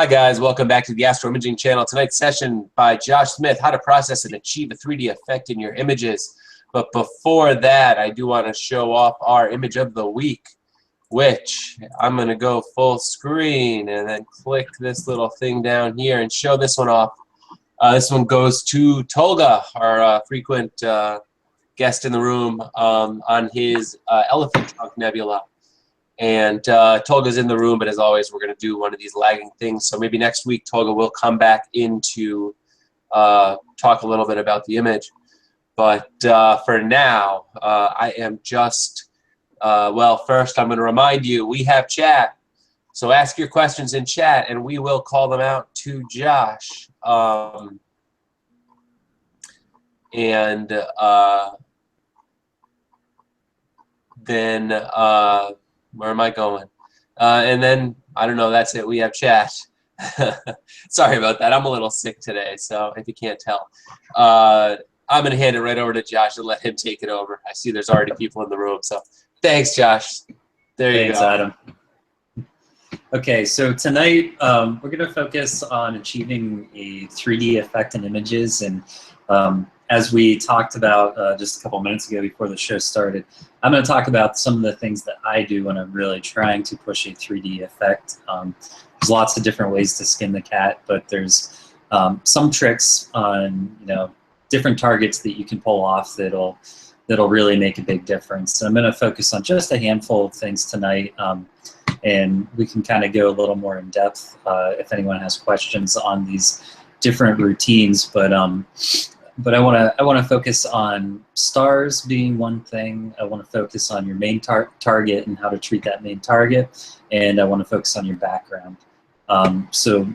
Hi guys, welcome back to the Astro Imaging channel. Tonight's session by Josh Smith, how to process and achieve a 3D effect in your images. But before that, I do want to show off our image of the week, which I'm going to go full screen and then click this little thing down here and show this one off. This one goes to Tolga, our frequent guest in the room, on his Elephant Trunk Nebula. And Tolga's in the room, but as always, we're going to do one of these lagging things. So maybe next week, Tolga will come back in to talk a little bit about the image. But for now, I am just, well, first I'm going to remind you, we have chat. So ask your questions in chat, and we will call them out to Josh. Then... where am I going? And then, I don't know, that's it. We have chat. Sorry about that. I'm a little sick today, so if you can't tell. I'm going to hand it right over to Josh and let him take it over. I see there's already people in the room, so thanks, Josh. There you go. Thanks, Adam. Okay, so tonight we're going to focus on achieving a 3D effect in images. And as we talked about just a couple minutes ago before the show started, I'm going to talk about some of the things that I do when I'm really trying to push a 3D effect. There's lots of different ways to skin the cat, but there's some tricks on different targets that you can pull off that'll really make a big difference. And I'm going to focus on just a handful of things tonight, and we can kind of go a little more in depth if anyone has questions on these different routines. But I want to focus on stars being one thing. I want to focus on your main target and how to treat that main target, and I want to focus on your background. So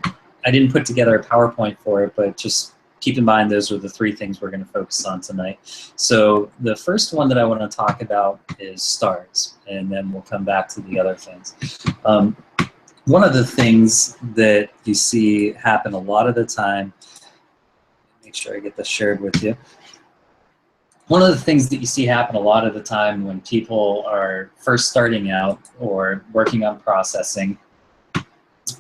I didn't put together a PowerPoint for it, but just keep in mind those are the three things we're going to focus on tonight. So the first one that I want to talk about is stars, and then we'll come back to the other things. One of the things that you see happen a lot of the time, make sure I get this shared with you. One of the things that you see happen a lot of the time when people are first starting out or working on processing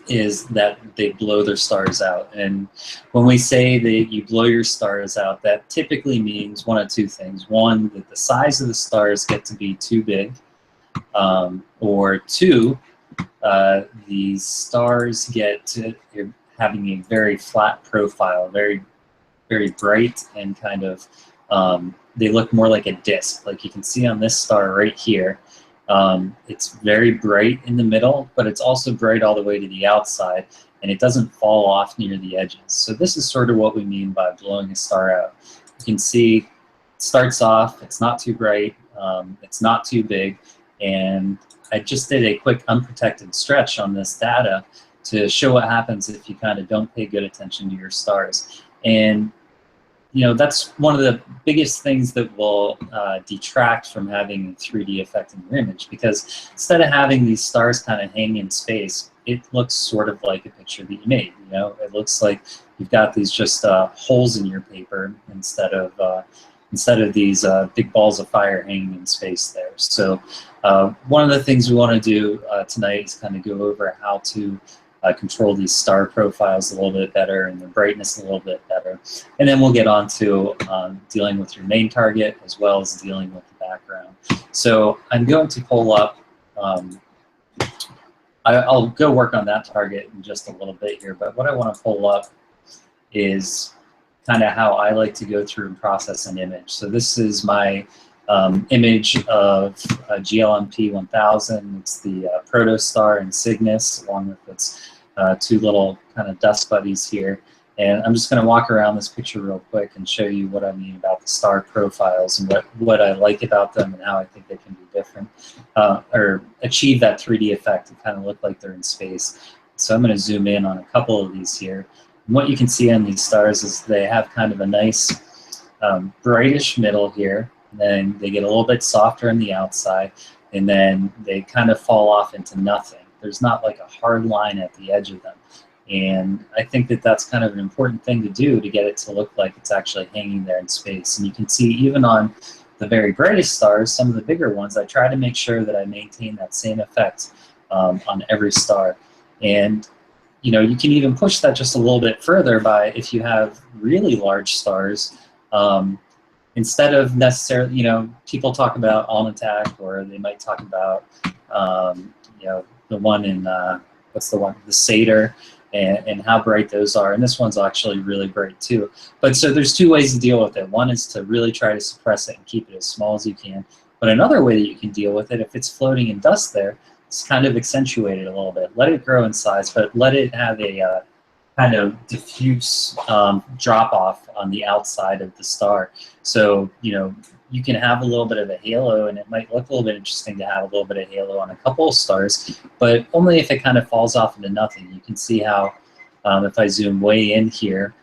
is that they blow their stars out. And when we say that you blow your stars out, that typically means one of two things. One, that the size of the stars get to be too big, or two, the stars get to having a very flat profile, very bright, and kind of they look more like a disc. Like you can see on this star right here, it's very bright in the middle, but it's also bright all the way to the outside, and it doesn't fall off near the edges. So this is sort of what we mean by blowing a star out. You can see it starts off, it's not too bright, it's not too big, and I just did a quick unprotected stretch on this data to show what happens if you kind of don't pay good attention to your stars. And that's one of the biggest things that will detract from having a 3D effect in your image, because instead of having these stars kind of hang in space, it looks sort of like a picture that you made. It looks like you've got these just holes in your paper instead of these big balls of fire hanging in space there. So one of the things we want to do tonight is kind of go over how to control these star profiles a little bit better and the brightness a little bit better. And then we'll get on to dealing with your main target as well as dealing with the background. So I'm going to pull up, I'll go work on that target in just a little bit here, but what I want to pull up is kind of how I like to go through and process an image. So this is my image of GLMP 1000. It's the protostar in Cygnus, along with its two little kind of dust buddies here. And I'm just going to walk around this picture real quick and show you what I mean about the star profiles and what I like about them and how I think they can be different, or achieve that 3D effect and kind of look like they're in space. So I'm going to zoom in on a couple of these here. And what you can see on these stars is they have kind of a nice brightish middle here. And then they get a little bit softer on the outside, and then they kind of fall off into nothing. There's not like a hard line at the edge of them. And I think that that's kind of an important thing to do to get it to look like it's actually hanging there in space. And you can see even on the very brightest stars, some of the bigger ones, I try to make sure that I maintain that same effect on every star. And you know, you can even push that just a little bit further by, if you have really large stars, instead of necessarily, you know, people talk about on attack, or they might talk about, you know, the one in, what's the one, the Satyr, and how bright those are. And this one's actually really bright too. But so there's two ways to deal with it. One is to really try to suppress it and keep it as small as you can. But another way that you can deal with it, if it's floating in dust there, it's kind of accentuate it a little bit. Let it grow in size, but let it have a kind of diffuse drop off on the outside of the star. So, you know, you can have a little bit of a halo, and it might look a little bit interesting to have a little bit of halo on a couple of stars, but only if it kind of falls off into nothing. You can see how, if I zoom way in here,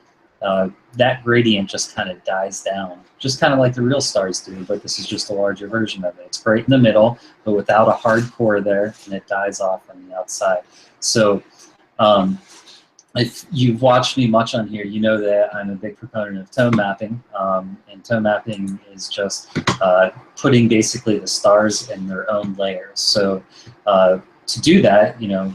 that gradient just kind of dies down, just kind of like the real stars do, but this is just a larger version of it. It's bright in the middle, but without a hard core there, and it dies off on the outside. So if you've watched me much on here, you know that I'm a big proponent of tone mapping, and tone mapping is just putting basically the stars in their own layers. So to do that, you know,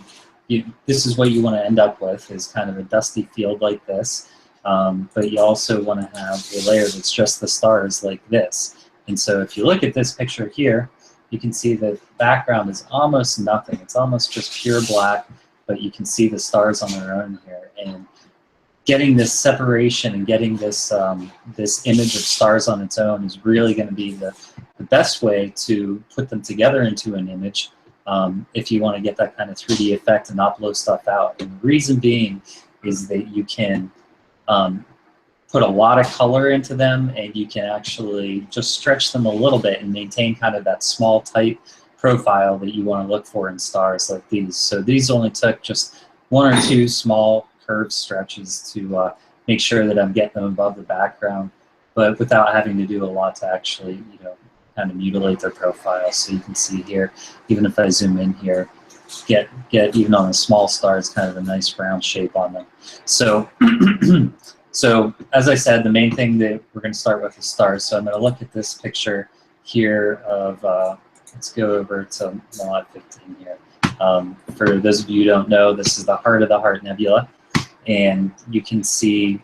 this is what you want to end up with, is kind of a dusty field like this, but you also want to have a layer that's just the stars like this. And so if you look at this picture here, you can see the background is almost nothing. It's almost just pure black, but you can see the stars on their own here. And getting this separation and getting this this image of stars on its own is really going to be the best way to put them together into an image, if you want to get that kind of 3D effect and not blow stuff out. And the reason being is that you can put a lot of color into them, and you can actually just stretch them a little bit and maintain kind of that small, tight profile that you want to look for in stars like these. So these only took just one or two small curved stretches to make sure that I'm getting them above the background, but without having to do a lot to actually, you know, kind of mutilate their profile. So you can see here, even if I zoom in here, get even on the small stars, kind of a nice round shape on them. So so as I said, the main thing that we're going to start with is stars. So I'm going to look at this picture here of let's go over to Mod 15 here. For those of you who don't know, this is the Heart of the Heart Nebula. And you can see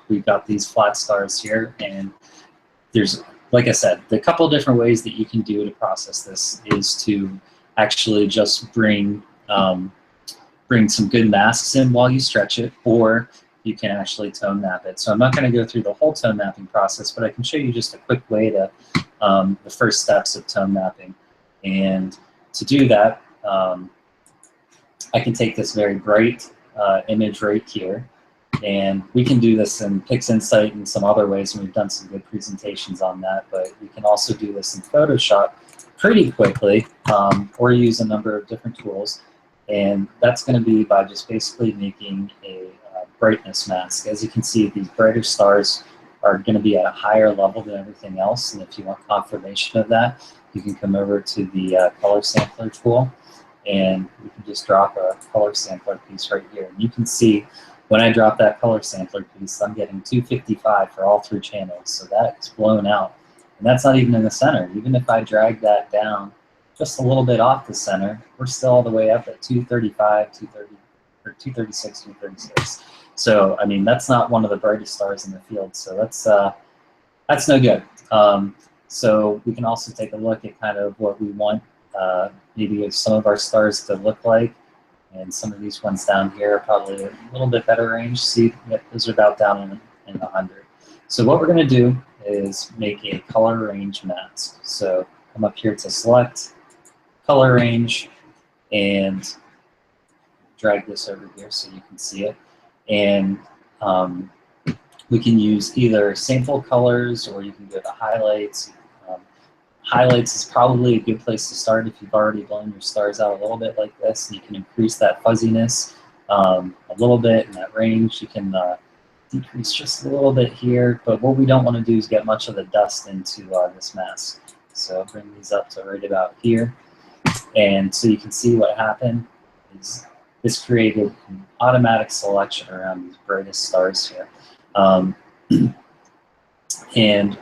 we've got these flat stars here. And there's, like I said, the couple different ways that you can do to process this is to actually just bring some good masks in while you stretch it, or you can actually tone map it. So I'm not going to go through the whole tone mapping process, but I can show you just a quick way to the first steps of tone mapping. And to do that, I can take this very bright image right here, and we can do this in PixInsight and some other ways, and we've done some good presentations on that, but we can also do this in Photoshop pretty quickly, or use a number of different tools. And that's going to be by just basically making a brightness mask. As you can see, these brighter stars are going to be at a higher level than everything else, and if you want confirmation of that, you can come over to the color sampler tool, and you can just drop a color sampler piece right here. And you can see when I drop that color sampler piece, I'm getting 255 for all three channels, so that's blown out. And that's not even in the center. Even if I drag that down just a little bit off the center, we're still all the way up at 235, 230, or 236, 236. So, I mean, that's not one of the brightest stars in the field, so that's no good. So we can also take a look at kind of what we want maybe some of our stars to look like, and some of these ones down here are probably a little bit better range. See, yep, those are about down in 100. So what we're going to do is make a color range mask. So come up here to select, color range, and drag this over here so you can see it. And we can use either sample colors, or you can go to highlights. Highlights is probably a good place to start if you've already blown your stars out a little bit like this. You can increase that fuzziness a little bit in that range. You can decrease just a little bit here, but what we don't want to do is get much of the dust into this mask. So bring these up to right about here. And so you can see what happened is this created an automatic selection around these brightest stars here. And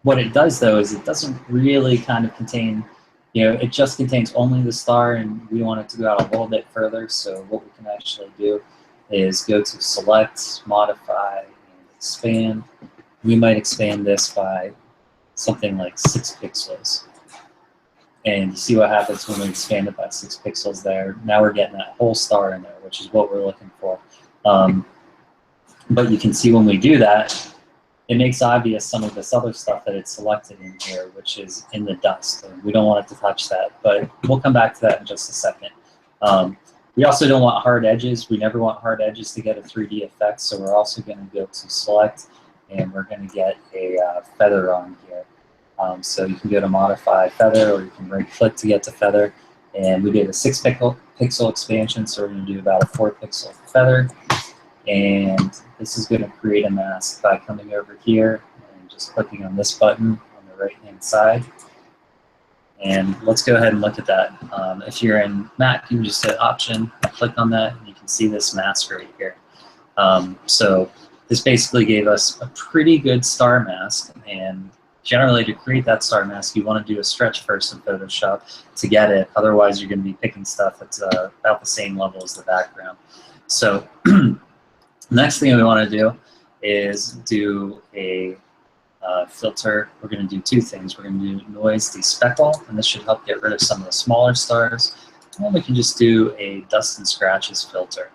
what it does, though, is it doesn't really kind of contain, you know, it just contains only the star, and we want it to go out a little bit further. So what we can actually do is go to Select, Modify, and Expand. We might expand this by something like 6 pixels. And you see what happens when we expand it by 6 pixels there. Now we're getting that whole star in there, which is what we're looking for. But you can see when we do that, it makes obvious some of this other stuff that it's selected in here, which is in the dust. And we don't want it to touch that, but we'll come back to that in just a second. We also don't want hard edges. We never want hard edges to get a 3D effect, so we're also going to go to Select, and we're going to get a feather on here. So you can go to Modify Feather, or you can right-click to get to Feather. And we did a 6 pixel expansion, so we're going to do about a 4 pixel feather. And this is going to create a mask by coming over here and just clicking on this button on the right-hand side. And let's go ahead and look at that. If you're in Mac, you can just hit Option, click on that, and you can see this mask right here. So this basically gave us a pretty good star mask. And generally, to create that star mask, you want to do a stretch first in Photoshop to get it. Otherwise, you're going to be picking stuff that's about the same level as the background. So next thing we want to do is do a filter. We're going to do 2 things. We're going to do noise despeckle, and this should help get rid of some of the smaller stars. And then we can just do a dust and scratches filter.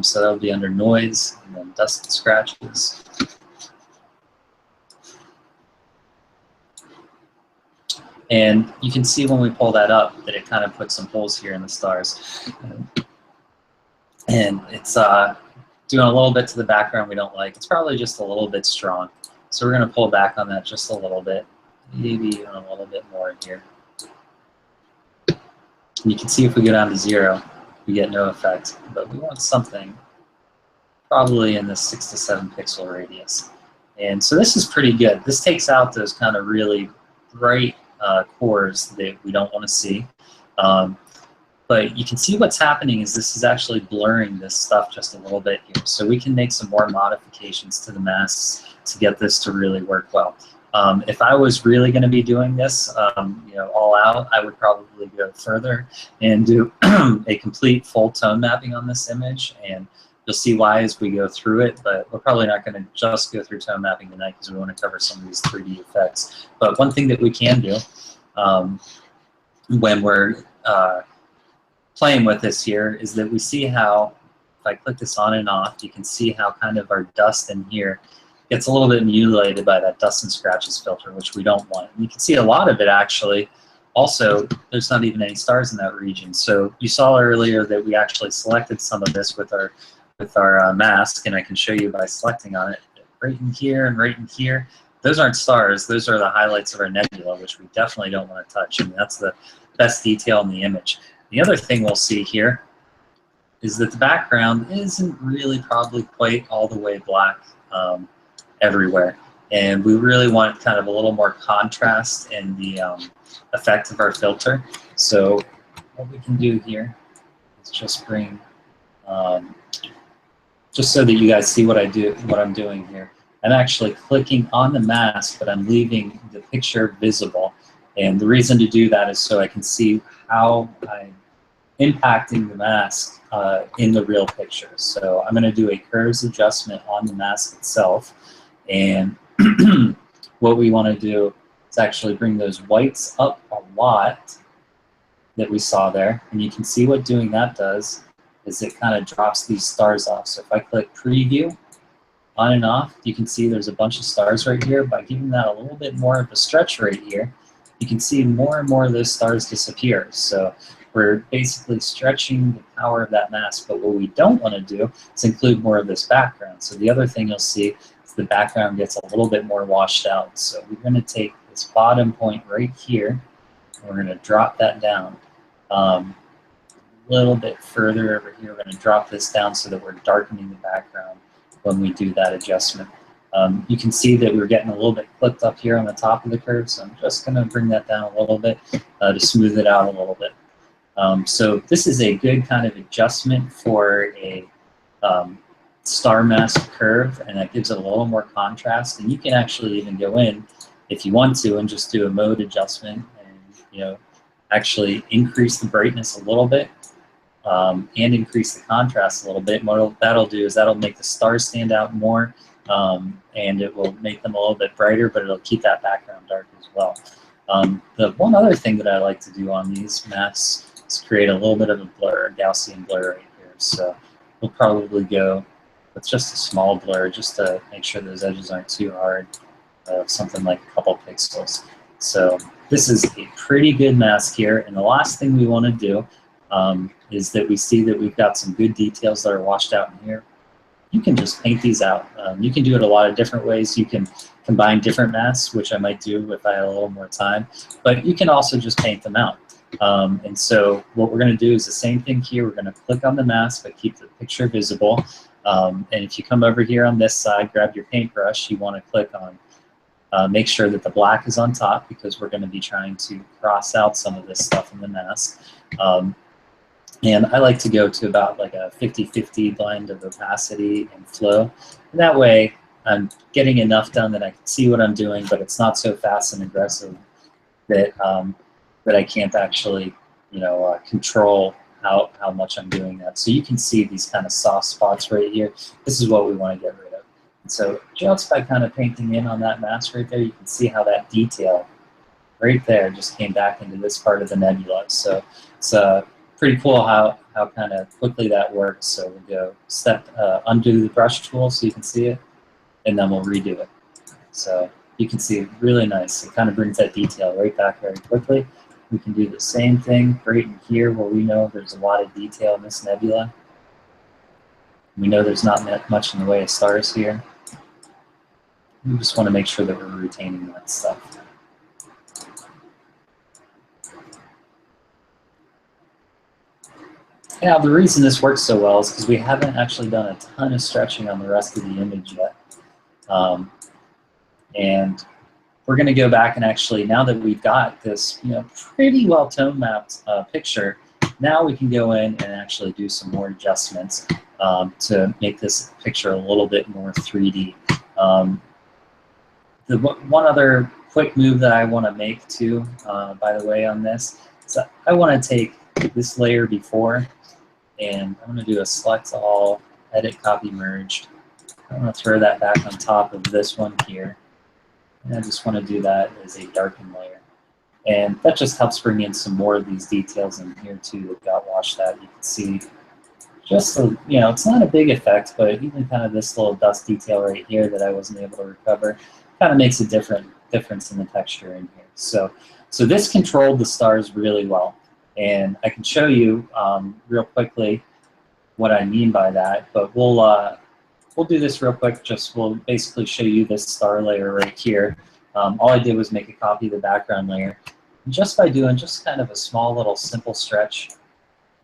So that'll be under noise and then dust and scratches. And you can see when we pull that up that it kind of puts some holes here in the stars. And it's doing a little bit to the background we don't like. It's probably just a little bit strong. So we're going to pull back on that just a little bit, maybe even a little bit more here. And you can see if we go down to 0, we get no effect. But we want something probably in the 6 to 7 pixel radius. And so this is pretty good. This takes out those kind of really bright cores that we don't want to see. But you can see what's happening is this is actually blurring this stuff just a little bit here. So we can make some more modifications to the masks to get this to really work well. If I was really going to be doing this, all out, I would probably go further and do a complete full tone mapping on this image. And you'll see why as we go through it, but we're probably not going to just go through tone mapping tonight because we want to cover some of these 3D effects. But one thing that we can do when we're playing with this here is that we see how, if I click this on and off, you can see how kind of our dust in here gets a little bit mutilated by that dust and scratches filter, which we don't want. And you can see a lot of it actually. Also, there's not even any stars in that region. So you saw earlier that we actually selected some of this with our mask, and I can show you by selecting on it right in here and right in here. Those aren't stars. Those are the highlights of our nebula, which we definitely don't want to touch. And that's the best detail in the image. The other thing we'll see here is that the background isn't really probably quite all the way black everywhere. And we really want kind of a little more contrast in the effect of our filter. So what we can do here is just bring, just so that you guys see what I'm doing here. I'm actually clicking on the mask, but I'm leaving the picture visible. And the reason to do that is so I can see how I'm impacting the mask in the real picture. So I'm going to do a curves adjustment on the mask itself. And what we want to do is actually bring those whites up a lot that we saw there. And you can see what doing that does is it kind of drops these stars off. So if I click preview on and off, you can see there's a bunch of stars right here. By giving that a little bit more of a stretch right here, you can see more and more of those stars disappear. So we're basically stretching the power of that mask. But what we don't want to do is include more of this background. So the other thing you'll see is the background gets a little bit more washed out. So we're going to take this bottom point right here, and we're going to drop that down. A little bit further over here, we're going to drop this down so that we're darkening the background when we do that adjustment. You can see that we're getting a little bit clipped up here on the top of the curve, so I'm just going to bring that down a little bit to smooth it out a little bit. So this is a good kind of adjustment for a star mask curve, and that gives it a little more contrast. And you can actually even go in, if you want to, and just do a mode adjustment and actually increase the brightness a little bit. and increase the contrast a little bit. What that'll do is that'll make the stars stand out more, and it will make them a little bit brighter, but it'll keep that background dark as well. The one other thing that I like to do on these maps is create a little bit of a blur, a Gaussian blur right here. So we'll probably go with just a small blur just to make sure those edges aren't too hard, something like a couple pixels. So this is a pretty good mask here, and the last thing we want to do is that we see that we've got some good details that are washed out in here. You can just paint these out. You can do it a lot of different ways. You can combine different masks, which I might do if I had a little more time, but you can also just paint them out. And so what we're going to do is the same thing here. We're going to click on the mask, but keep the picture visible. And if you come over here on this side, grab your paintbrush, you want to click on, make sure that the black is on top, because we're going to be trying to cross out some of this stuff in the mask. And I like to go to about like a 50-50 blend of opacity and flow. And that way I'm getting enough done that I can see what I'm doing, but it's not so fast and aggressive that that I can't actually, control how much I'm doing that. So you can see these kind of soft spots right here. This is what we want to get rid of. And so just by kind of painting in on that mask right there, you can see how that detail right there just came back into this part of the nebula. So it's pretty cool how kind of quickly that works. So we'll go undo the brush tool so you can see it, and then we'll redo it. So you can see it really nice. It kind of brings that detail right back very quickly. We can do the same thing right in here where we know there's a lot of detail in this nebula. We know there's not much in the way of stars here. We just want to make sure that we're retaining that stuff. Now, the reason this works so well is because we haven't actually done a ton of stretching on the rest of the image yet. And we're going to go back and actually, now that we've got this pretty well tone mapped picture, now we can go in and actually do some more adjustments to make this picture a little bit more 3D. The one other quick move that I want to make too, by the way, on this, is I want to take this layer before, and I'm going to do a select all, edit, copy, merged. I'm going to throw that back on top of this one here. And I just want to do that as a darkened layer. And that just helps bring in some more of these details in here too that got washed out. You can see just, it's not a big effect, but even kind of this little dust detail right here that I wasn't able to recover kind of makes a difference in the texture in here. So this controlled the stars really well. And I can show you real quickly what I mean by that, but we'll do this real quick. We'll basically show you this star layer right here. All I did was make a copy of the background layer. And just by doing just kind of a small little simple stretch,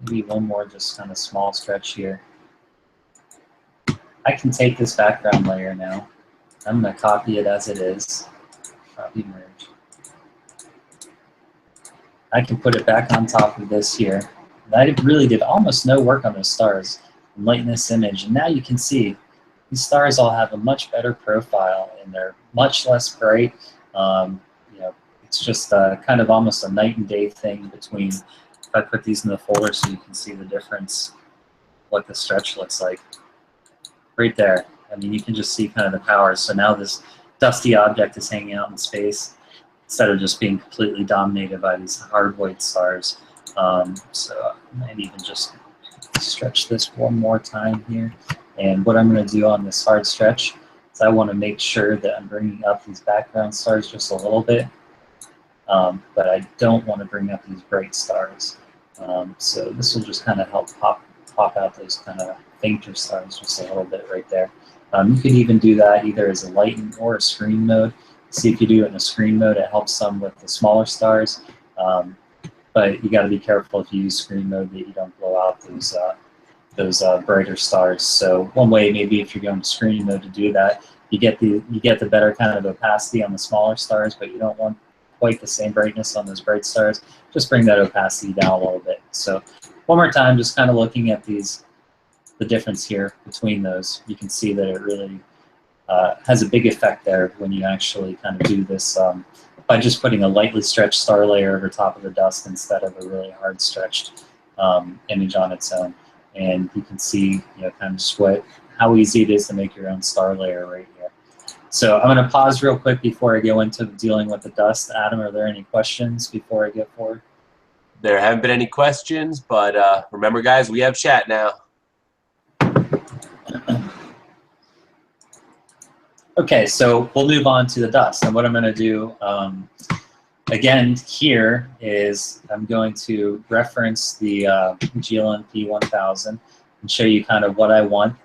maybe one more just kind of small stretch here, I can take this background layer now. I'm going to copy it as it is. Copy, merge. I can put it back on top of this here. And I really did almost no work on those stars and lighten this image. And now you can see these stars all have a much better profile, and they're much less bright. It's just kind of almost a night and day thing between, if I put these in the folder so you can see the difference, what the stretch looks like. Right there. I mean, you can just see kind of the power. So now this dusty object is hanging out in space instead of just being completely dominated by these hard white stars. So I might even just stretch this one more time here. And what I'm going to do on this hard stretch is I want to make sure that I'm bringing up these background stars just a little bit, but I don't want to bring up these bright stars. So this will just kind of help pop out those kind of fainter stars just a little bit right there. You can even do that either as a lighten or a screen mode. See, if you do it in a screen mode, it helps some with the smaller stars. But you got to be careful if you use screen mode that you don't blow out those brighter stars. So one way, maybe if you're going to screen mode to do that, you get the better kind of opacity on the smaller stars, but you don't want quite the same brightness on those bright stars. Just bring that opacity down a little bit. So one more time, just kind of looking at the difference here between those, you can see that it really has a big effect there when you actually kind of do this by just putting a lightly stretched star layer over top of the dust instead of a really hard stretched image on its own. And you can see, kind of just how easy it is to make your own star layer right here. So I'm going to pause real quick before I go into dealing with the dust. Adam, are there any questions before I get forward? There haven't been any questions, but remember, guys, we have chat now. Okay, so we'll move on to the dust. And what I'm going to do, again, here is I'm going to reference the GLM P1000 and show you kind of what I want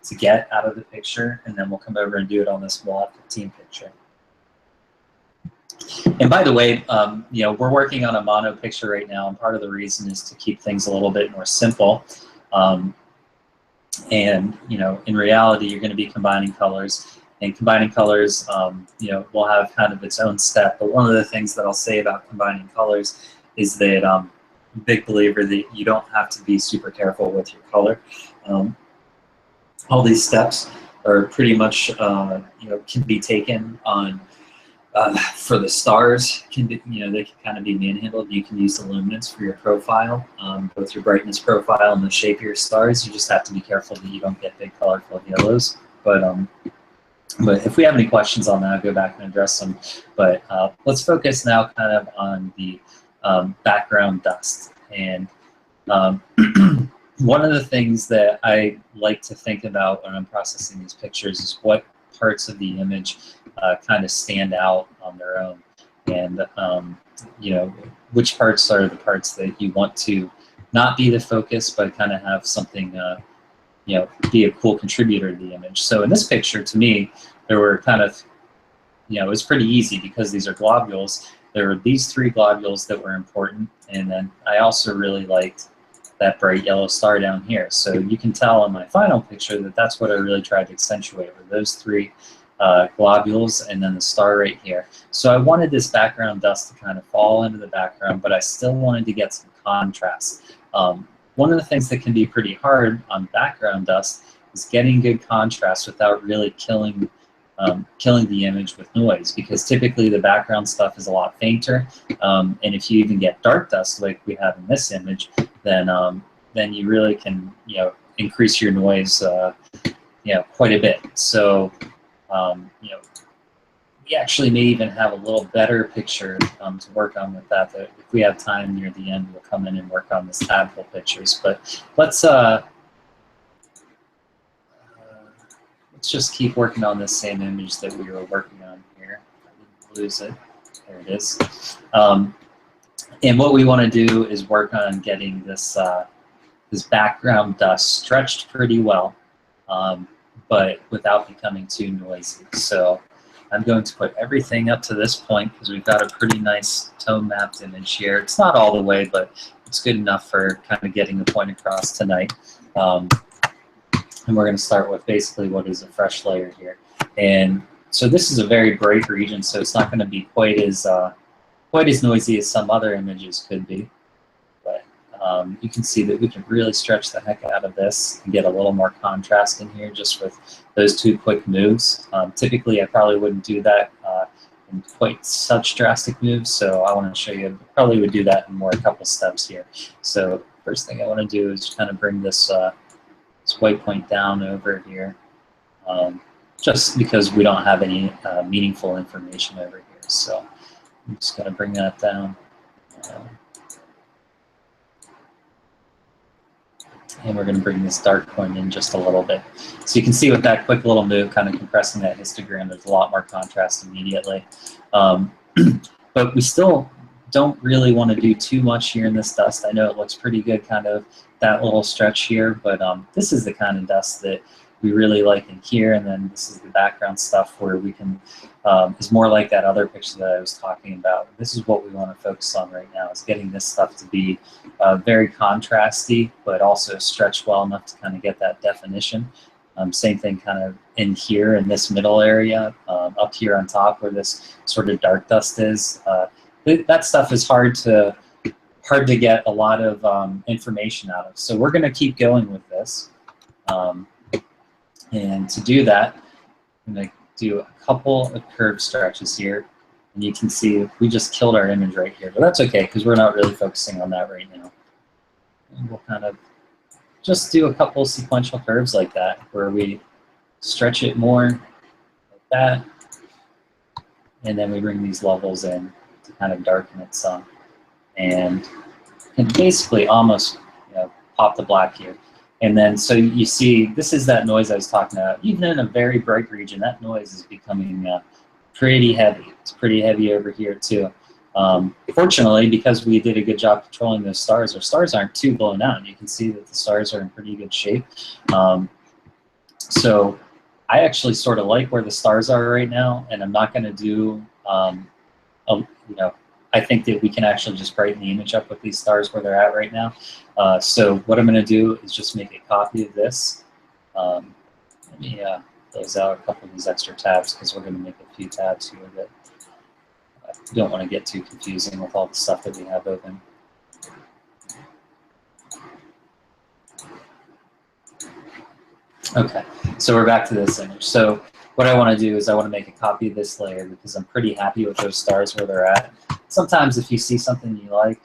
to get out of the picture, and then we'll come over and do it on this Wall 15 picture. And by the way, we're working on a mono picture right now, and part of the reason is to keep things a little bit more simple. And in reality, you're going to be combining colors. And combining colors, will have kind of its own step. But one of the things that I'll say about combining colors is that I'm a big believer that you don't have to be super careful with your color. All these steps are pretty much, can be taken on. For the stars, they can kind of be manhandled. You can use the luminance for your profile, both your brightness profile and the shape of your stars. You just have to be careful that you don't get big colorful yellows. But if we have any questions on that, I'll go back and address them. But let's focus now kind of on the background dust. And one of the things that I like to think about when I'm processing these pictures is what parts of the image kind of stand out on their own. And, which parts are the parts that you want to not be the focus, but kind of have something be a cool contributor to the image. So in this picture, to me, there were kind of, it was pretty easy because these are globules. There were these three globules that were important, and then I also really liked that bright yellow star down here. So you can tell in my final picture that that's what I really tried to accentuate, were those three globules and then the star right here. So I wanted this background dust to kind of fall into the background, but I still wanted to get some contrast. One of the things that can be pretty hard on background dust is getting good contrast without really killing the image with noise, because typically the background stuff is a lot fainter, and if you even get dark dust like we have in this image, then you really can increase your noise quite a bit. So we actually may even have a little better picture to work on with that. If we have time near the end, we'll come in and work on this tadpole pictures. But let's just keep working on this same image that we were working on here. I didn't lose it. There it is. And what we want to do is work on getting this this background dust stretched pretty well, but without becoming too noisy. So I'm going to put everything up to this point because we've got a pretty nice tone mapped image here. It's not all the way, but it's good enough for kind of getting the point across tonight. And we're going to start with basically what is a fresh layer here. And so this is a very bright region, so it's not going to be quite as noisy as some other images could be. But you can see that we can really stretch the heck out of this and get a little more contrast in here just with those two quick moves. Typically, I probably wouldn't do that in quite such drastic moves, so I want to show you, probably would do that in more a couple steps here. So first thing I want to do is kind of bring this white point down over here, just because we don't have any meaningful information over here. So I'm just going to bring that down. And we're going to bring this dark point in just a little bit. So you can see with that quick little move, kind of compressing that histogram, there's a lot more contrast immediately. But we still don't really want to do too much here in this dust. I know it looks pretty good, kind of that little stretch here, but this is the kind of dust that we really like in here, and then this is the background stuff where we can, is more like that other picture that I was talking about. This is what we want to focus on right now, is getting this stuff to be very contrasty, but also stretched well enough to kind of get that definition. Same thing kind of in here in this middle area, up here on top where this sort of dark dust is. That stuff is hard to get a lot of information out of. So we're going to keep going with this. And to do that, I'm going to do a couple of curved stretches here. And you can see we just killed our image right here. But that's okay, because we're not really focusing on that right now. And we'll kind of just do a couple sequential curves like that, where we stretch it more like that, and then we bring these levels in to kind of darken it some, and basically almost, you know, pop the black here. And then so you see, this is that noise I was talking about. Even in a very bright region, that noise is becoming pretty heavy. It's pretty heavy over here too. Fortunately, because we did a good job controlling those stars, our stars aren't too blown out. You can see that the stars are in pretty good shape. So I actually sort of like where the stars are right now, and I'm not going to do, you know, I think that we can actually just brighten the image up with these stars where they're at right now. So what I'm going to do is just make a copy of this. Let me close out a couple of these extra tabs, because we're going to make a few tabs here that I don't want to get too confusing with all the stuff that we have open. Okay, so we're back to this image. So what I want to do is I want to make a copy of this layer, because I'm pretty happy with those stars where they're at. Sometimes if you see something you like,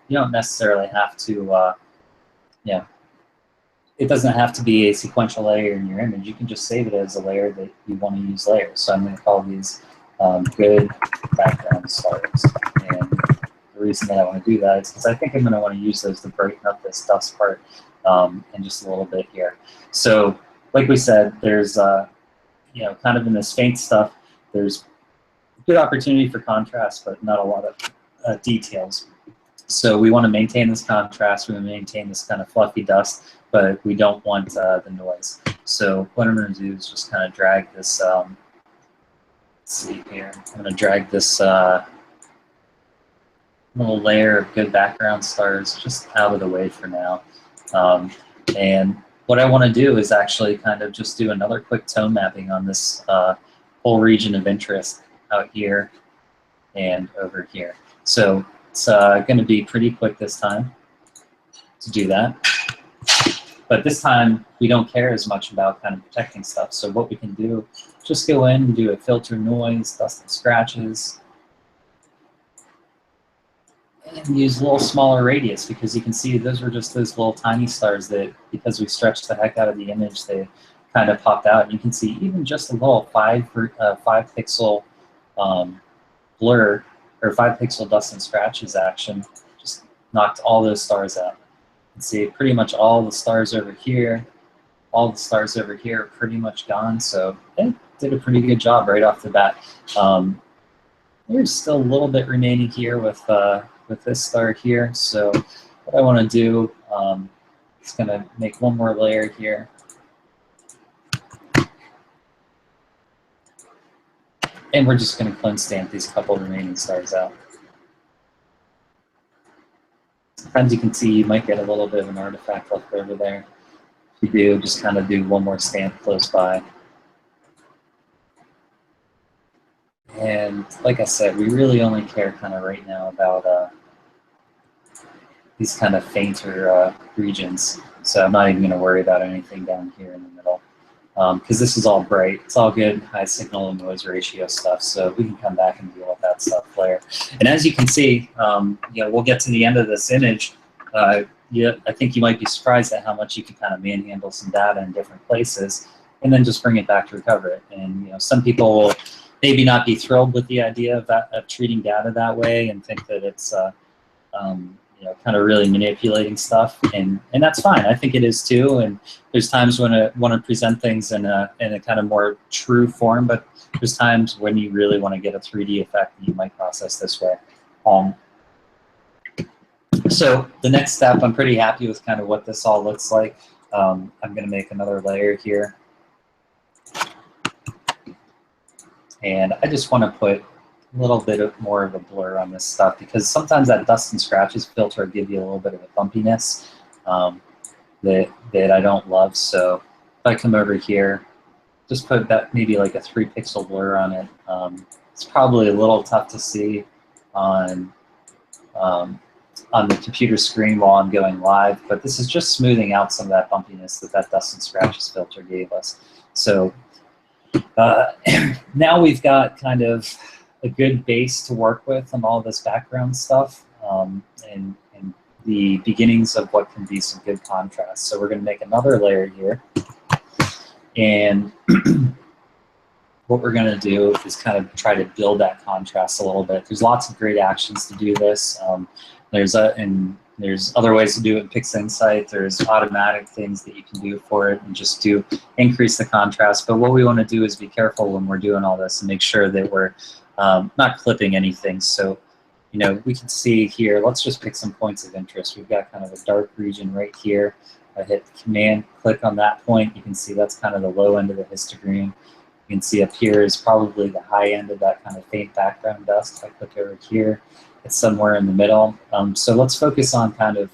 you don't necessarily have to, yeah, it doesn't have to be a sequential layer in your image. You can just save it as a layer that you want to use layers. So I'm going to call these good background stars. And the reason that I want to do that is because I think I'm going to want to use those to brighten up this dust part in just a little bit here. So like we said, there's, you know, kind of in this faint stuff, there's good opportunity for contrast, but not a lot of details. So we want to maintain this contrast, we want to maintain this kind of fluffy dust, but we don't want the noise. So what I'm going to do is just kind of drag this, let's see here, I'm going to drag this little layer of good background stars just out of the way for now. And what I want to do is actually kind of just do another quick tone mapping on this whole region of interest out here and over here. So it's going to be pretty quick this time to do that. But this time, we don't care as much about kind of protecting stuff. So what we can do, just go in and do a filter noise, dust and scratches, and use a little smaller radius, because you can see those were just those little tiny stars that, because we stretched the heck out of the image, they kind of popped out. And you can see even just a little 5 pixel blur, or 5 pixel dust and scratches action just knocked all those stars out. You can see pretty much all the stars over here, all the stars over here are pretty much gone. So they did a pretty good job right off the bat. There's still a little bit remaining here with this star here. So what I want to do is going to make one more layer here. And we're just going to cleanse stamp these couple remaining stars out. Sometimes you can see you might get a little bit of an artifact left over there. If you do, just kind of do one more stamp close by. And like I said, we really only care kind of right now about these kind of fainter regions. So I'm not even going to worry about anything down here in the middle. Because this is all bright. It's all good high signal and noise ratio stuff, so we can come back and deal with that stuff later. And as you can see, you know, we'll get to the end of this image. Yeah, I think you might be surprised at how much you can kind of manhandle some data in different places, and then just bring it back to recover it. And you know, some people will maybe not be thrilled with the idea of treating data that way and think that it's you know, kind of really manipulating stuff, and that's fine. I think it is too. And there's times when I want to present things in a kind of more true form, but there's times when you really want to get a 3D effect and you might process this way. So the next step, I'm pretty happy with kind of what this all looks like. I'm going to make another layer here, and I just want to put a little bit more of a blur on this stuff, because sometimes that dust and scratches filter will give you a little bit of a bumpiness that I don't love. So if I come over here, just put that maybe like a 3 pixel blur on it. It's probably a little tough to see on the computer screen while I'm going live, but this is just smoothing out some of that bumpiness that dust and scratches filter gave us. So now we've got kind of a good base to work with on all this background stuff, and the beginnings of what can be some good contrast. So we're going to make another layer here, and what we're going to do is kind of try to build that contrast a little bit. There's lots of great actions to do this. There's other ways to do it in PixInsight. There's automatic things that you can do for it and just do increase the contrast. But what we want to do is be careful when we're doing all this and make sure that we're not clipping anything. So, you know, we can see here, let's just pick some points of interest. We've got kind of a dark region right here. I hit Command, click on that point. You can see that's kind of the low end of the histogram. You can see up here is probably the high end of that kind of faint background dust. If I click over here, it's somewhere in the middle. So let's focus on kind of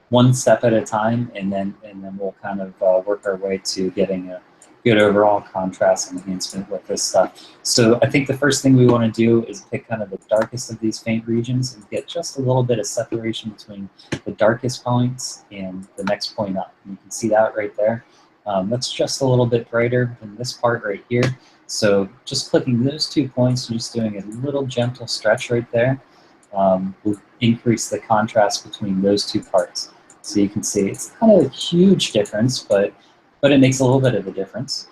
one step at a time, and then we'll kind of work our way to getting a good overall contrast enhancement with this stuff. So I think the first thing we want to do is pick kind of the darkest of these faint regions and get just a little bit of separation between the darkest points and the next point up. And you can see that right there. That's just a little bit brighter than this part right here. So just clicking those 2 points and just doing a little gentle stretch right there will increase the contrast between those 2 parts. So you can see it's kind of a huge difference, but it makes a little bit of a difference.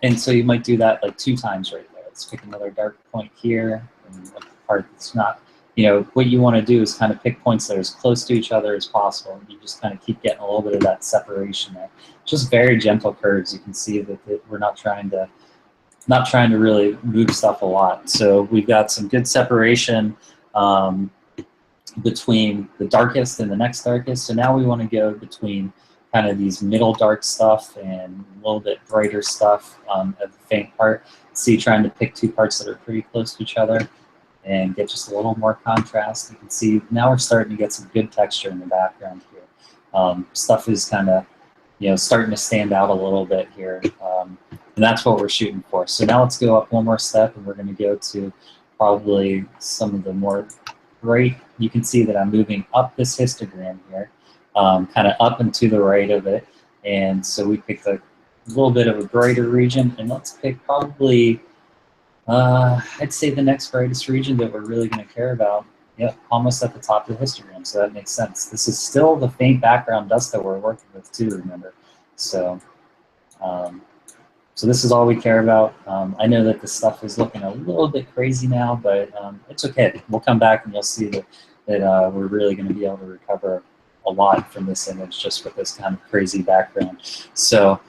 And so you might do that like 2 times right there. Let's pick another dark point here, and a part that's not, you know, what you want to do is kind of pick points that are as close to each other as possible. And you just kind of keep getting a little bit of that separation there. Just very gentle curves. You can see that we're not trying to really move stuff a lot. So we've got some good separation between the darkest and the next darkest. So now we want to go between kind of these middle dark stuff and a little bit brighter stuff at the faint part. See, trying to pick 2 parts that are pretty close to each other and get just a little more contrast. You can see now we're starting to get some good texture in the background here. Stuff is kind of, you know, starting to stand out a little bit here, and that's what we're shooting for. So now let's go up one more step, and we're going to go to probably some of the more bright. You can see that I'm moving up this histogram here, kind of up and to the right of it, and so we picked a little bit of a brighter region, and let's pick probably I'd say the next brightest region that we're really going to care about. Yep, almost at the top of the histogram, so that makes sense. This is still the faint background dust that we're working with too, remember. So, so this is all we care about. I know that this stuff is looking a little bit crazy now, but it's okay. We'll come back and you'll see that we're really going to be able to recover a lot from this image just with this kind of crazy background. So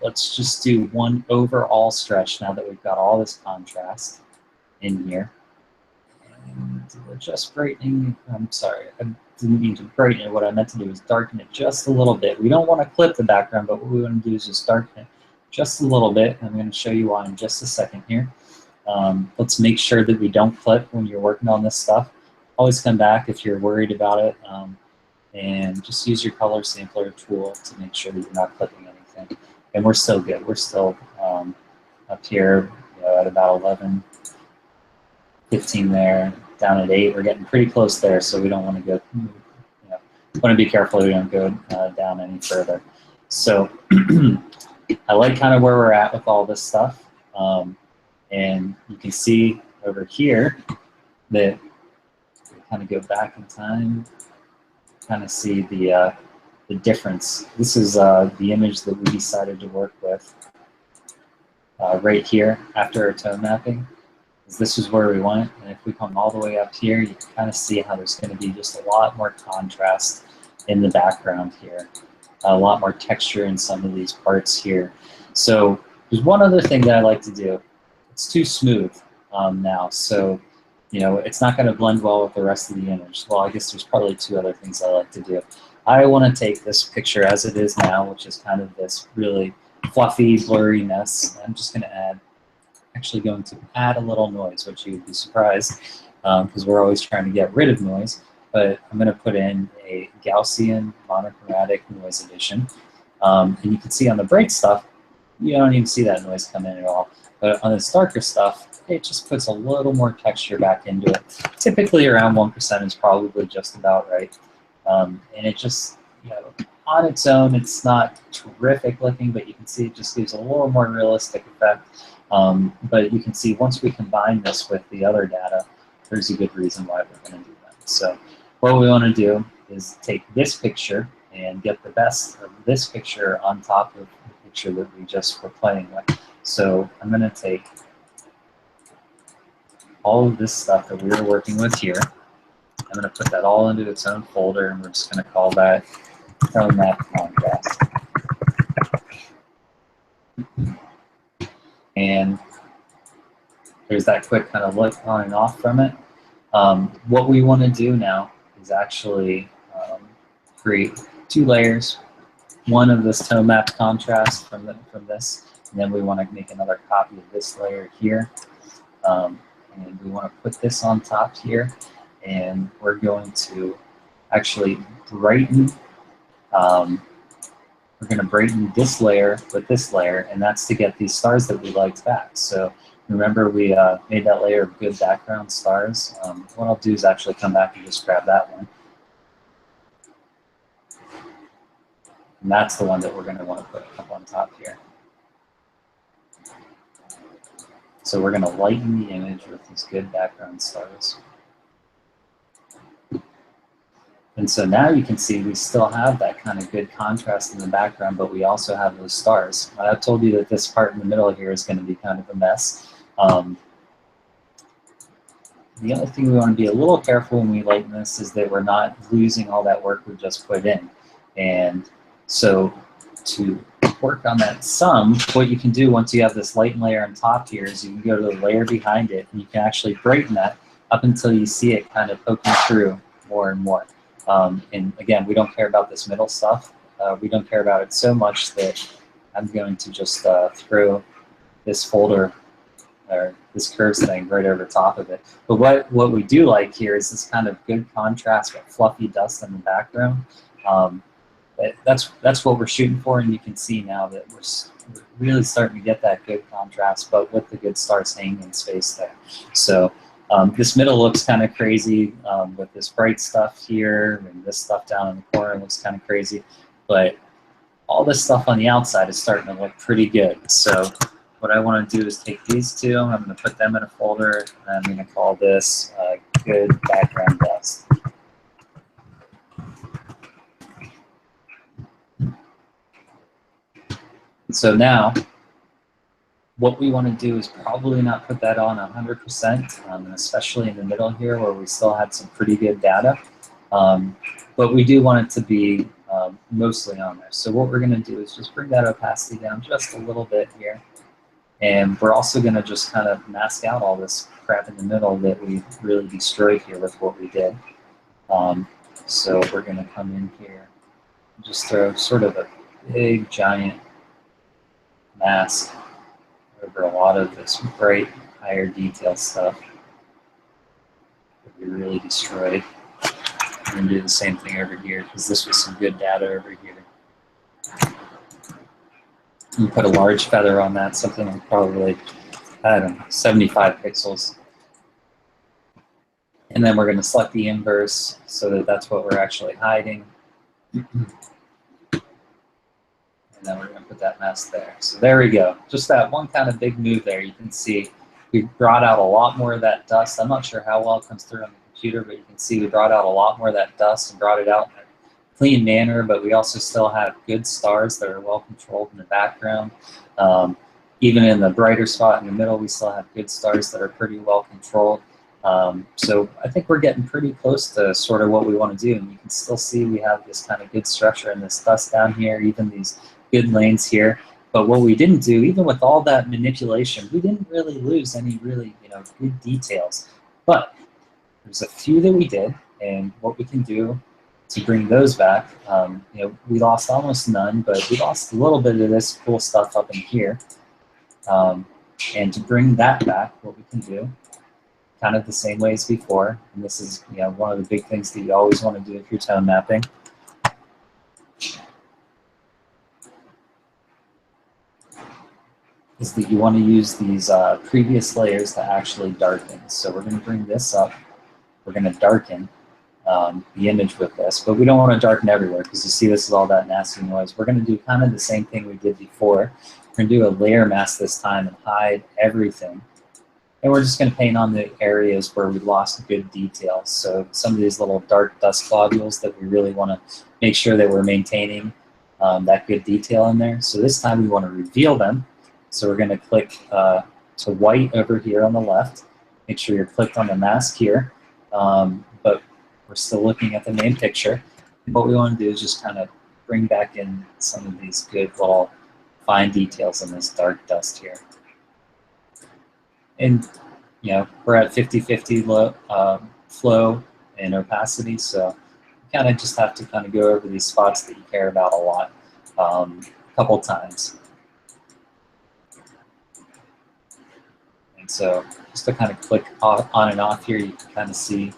let's just do one overall stretch now that we've got all this contrast in here. And we're just brightening. I'm sorry, I didn't mean to brighten it. What I meant to do is darken it just a little bit. We don't want to clip the background, but what we want to do is just darken it just a little bit. I'm going to show you why in just a second here. Let's make sure that we don't clip when you're working on this stuff. Always come back if you're worried about it, and just use your color sampler tool to make sure that you're not clipping anything. And we're still good. We're still up here, you know, at about 11, 15 there, down at 8. We're getting pretty close there, so we don't want to go, you know, want to be careful we don't go down any further. So I like kind of where we're at with all this stuff. And you can see over here that we kind of go back in time, kind of see the difference. This is the image that we decided to work with right here after our tone mapping. This is where we want it, and if we come all the way up here, you can kind of see how there's going to be just a lot more contrast in the background here, a lot more texture in some of these parts here. So there's one other thing that I like to do. It's too smooth now, so you know it's not going to blend well with the rest of the image. Well, I guess there's probably 2 other things I like to do. I want to take this picture as it is now, which is kind of this really fluffy, blurry mess. I'm just going to add, actually going to add a little noise, which you'd be surprised, because we're always trying to get rid of noise. But I'm going to put in a Gaussian monochromatic noise addition. And you can see on the bright stuff, you don't even see that noise come in at all. But on this darker stuff, it just puts a little more texture back into it. Typically around 1% is probably just about right. And it just, you know, on its own, it's not terrific looking, but you can see it just gives a little more realistic effect. But you can see once we combine this with the other data, there's a good reason why we're going to do that. So what we want to do is take this picture and get the best of this picture on top of the picture that we just were playing with. So I'm going to take all of this stuff that we were working with here. I'm going to put that all into its own folder, and we're just going to call that tone map contrast. And there's that quick kind of look on and off from it. What we want to do now is actually create 2 layers. One of this tone map contrast from this, and then we want to make another copy of this layer here. And we want to put this on top here, and we're going to actually brighten. We're going to brighten this layer with this layer, and that's to get these stars that we liked back. So remember, we made that layer of good background stars. What I'll do is actually come back and just grab that one. And that's the one that we're going to want to put up on top here. So we're going to lighten the image with these good background stars. And so now you can see we still have that kind of good contrast in the background, but we also have those stars. I've told you that this part in the middle here is going to be kind of a mess. The other thing we want to be a little careful when we lighten this is that we're not losing all that work we just put in. And so to work on that sum, what you can do once you have this lighten layer on top here is you can go to the layer behind it, and you can actually brighten that up until you see it kind of poking through more and more. And again, we don't care about this middle stuff. We don't care about it so much that I'm going to just throw this folder or this curves thing right over top of it. But what we do like here is this kind of good contrast with fluffy dust in the background. That's what we're shooting for, and you can see now that we're really starting to get that good contrast, but with the good stars hanging in space there. So this middle looks kind of crazy with this bright stuff here, and this stuff down in the corner looks kind of crazy, but all this stuff on the outside is starting to look pretty good. So what I want to do is take these two, I'm going to put them in a folder, and I'm going to call this good background dust. So now, what we want to do is probably not put that on 100%, and especially in the middle here where we still had some pretty good data. But we do want it to be mostly on there. So what we're going to do is just bring that opacity down just a little bit here. And we're also going to just kind of mask out all this crap in the middle that we really destroyed here with what we did. So we're going to come in here and just throw sort of a big, giant mask over a lot of this bright, higher detail stuff that we really destroyed. We're going to do the same thing over here because this was some good data over here. You put a large feather on that, something like probably, I don't know, 75 pixels. And then we're going to select the inverse so that that's what we're actually hiding. And then we're going to put that mask there. So there we go. Just that one kind of big move there. You can see we brought out a lot more of that dust. I'm not sure how well it comes through on the computer, but you can see we brought out a lot more of that dust and brought it out in a clean manner, but we also still have good stars that are well controlled in the background. Even in the brighter spot in the middle, we still have good stars that are pretty well controlled. So I think we're getting pretty close to sort of what we want to do, and you can still see we have this kind of good structure and this dust down here, even these good lanes here. But what we didn't do, even with all that manipulation, we didn't really lose any really, good details. But there's a few that we did, and what we can do to bring those back, we lost almost none, but we lost a little bit of this cool stuff up in here. And to bring that back, what we can do, kind of the same way as before, and this is one of the big things that you always want to do if you're tone mapping. Is that you want to use these previous layers to actually darken. So we're going to bring this up. We're going to darken the image with this, but we don't want to darken everywhere because you see this is all that nasty noise. We're going to do kind of the same thing we did before. We're going to do a layer mask this time and hide everything And we're just going to paint on the areas where we lost good details. So some of these little dark dust globules that we really want to make sure that we're maintaining that good detail in there. So this time we want to reveal them. So we're going to click to white over here on the left. Make sure you're clicked on the mask here. But we're still looking at the main picture. And what we want to do is just kind of bring back in some of these good little fine details in this dark dust here. And you know, we're at 50-50 flow and opacity, so you kind of just have to kind of go over these spots that you care about a lot a couple times. And so just to kind of click on and off here, you can kind of see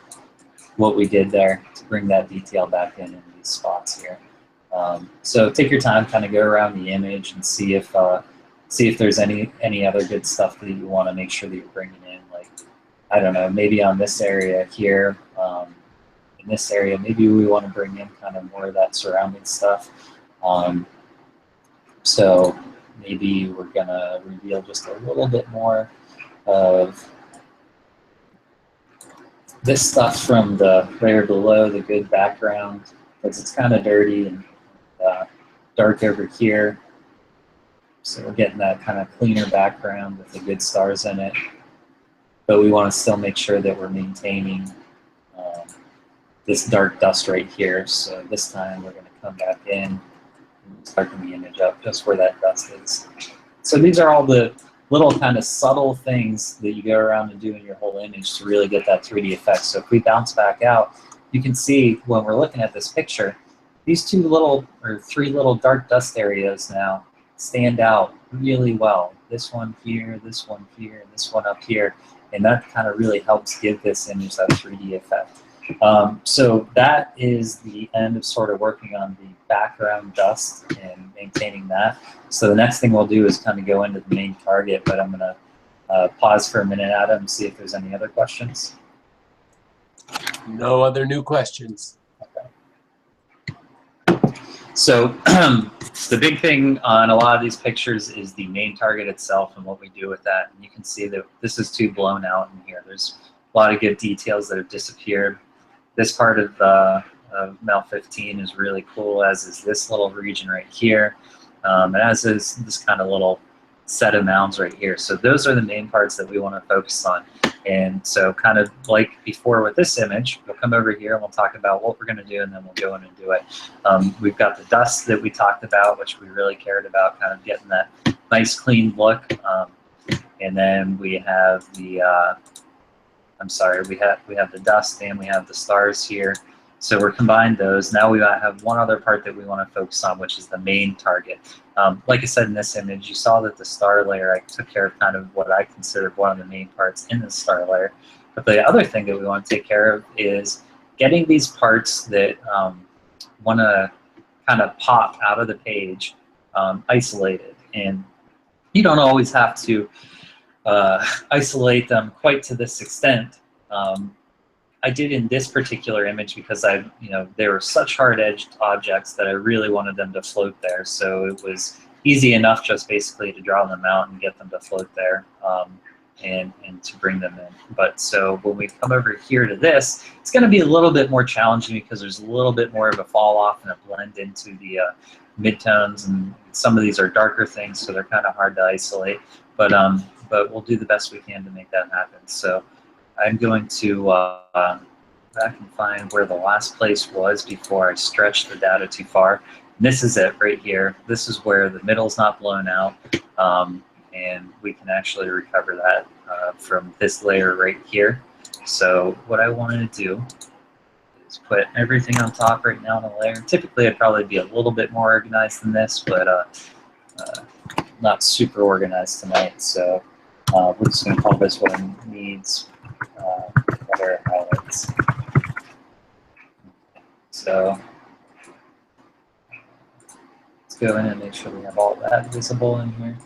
what we did there to bring that detail back in these spots here. So take your time, kind of go around the image and see if there's any other good stuff that you want to make sure that you're bringing in. Like, I don't know, maybe on this area here, in this area, maybe we want to bring in kind of more of that surrounding stuff. So maybe we're gonna reveal just a little bit more of this stuff from the layer below, the good background, because it's kind of dirty and dark over here. So we're getting that kind of cleaner background with the good stars in it. But we want to still make sure that we're maintaining this dark dust right here. So this time we're going to come back in and darken the image up just where that dust is. So these are all the little kind of subtle things that you go around and do in your whole image to really get that 3D effect. So if we bounce back out, you can see when we're looking at this picture, these three little dark dust areas now stand out really well. This one here, and this one up here. And that kind of really helps give this image that 3D effect. So that is the end of sort of working on the background dust and maintaining that. So the next thing we'll do is kind of go into the main target, but I'm going to pause for a minute, Adam, and see if there's any other questions. No other new questions. So the big thing on a lot of these pictures is the main target itself and what we do with that. And you can see that this is too blown out in here. There's a lot of good details that have disappeared. This part of Mel 15 is really cool, as is this little region right here, and as is this kind of little set of mounds right here. So those are the main parts that we want to focus on. And so kind of like before with this image, we'll come over here and we'll talk about what we're going to do, and then we'll go in and do it. We've got the dust that we talked about, which we really cared about, kind of getting that nice clean look. And then we have the, we have the dust and we have the stars here. So we're combined those. Now we have one other part that we want to focus on, which is the main target. Like I said in this image, you saw that the star layer, I took care of kind of what I considered one of the main parts in the star layer. But the other thing that we want to take care of is getting these parts that want to kind of pop out of the page isolated. And you don't always have to isolate them quite to this extent. I did in this particular image because they were such hard-edged objects that I really wanted them to float there. So it was easy enough just basically to draw them out and get them to float there and to bring them in. But so when we come over here to this, it's going to be a little bit more challenging because there's a little bit more of a fall off and a blend into the midtones, and some of these are darker things, so they're kind of hard to isolate. But we'll do the best we can to make that happen. So I'm going to back and find where the last place was before I stretched the data too far. And this is it right here. This is where the middle's not blown out, and we can actually recover that from this layer right here. So what I wanted to do is put everything on top right now on the layer. Typically, I'd probably be a little bit more organized than this, but not super organized tonight. So we're just going to call this one needs better highlights. So let's go in and make sure we have all that visible in here.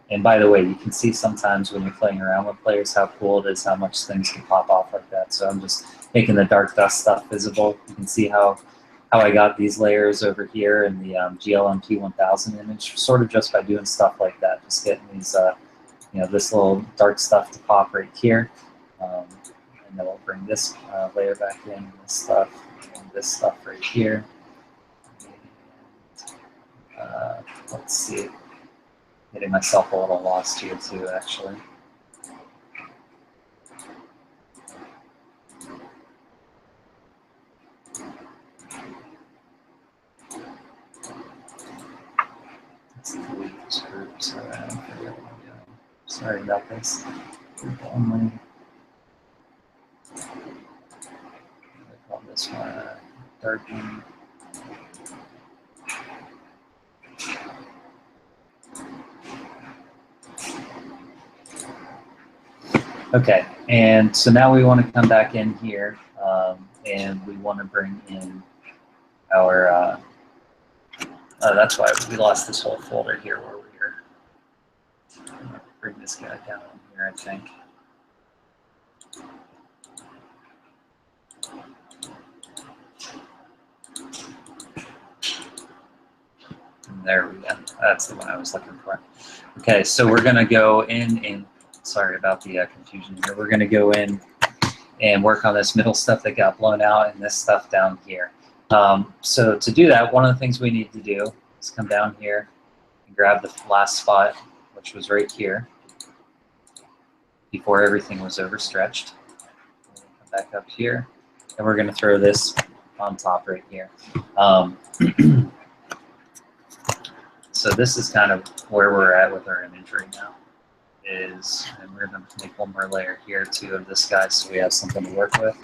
And by the way, you can see sometimes when you're playing around with players how cool it is, how much things can pop off like that. So I'm just making the dark dust stuff visible. You can see how I got these layers over here in the GLMP 1000 image, sort of just by doing stuff like that, just getting these this little dark stuff to pop right here. And then we'll bring this layer back in, and this stuff right here. Let's see, getting myself a little lost here too, actually. Let's delete these groups around. Sorry about this. Group only. I call this one darkened. Okay, and so now we want to come back in here, and we want to bring in our, that's why we lost this whole folder here where we were. I'm gonna bring this guy down here, I think. And there we go, that's the one I was looking for. Okay, so we're gonna go in and, sorry about the confusion here. We're going to go in and work on this middle stuff that got blown out and this stuff down here. So to do that, one of the things we need to do is come down here and grab the last spot, which was right here, before everything was overstretched. Come back up here, and we're going to throw this on top right here. So this is kind of where we're at with our image right now. And we're going to make one more layer here too of this guy so we have something to work with.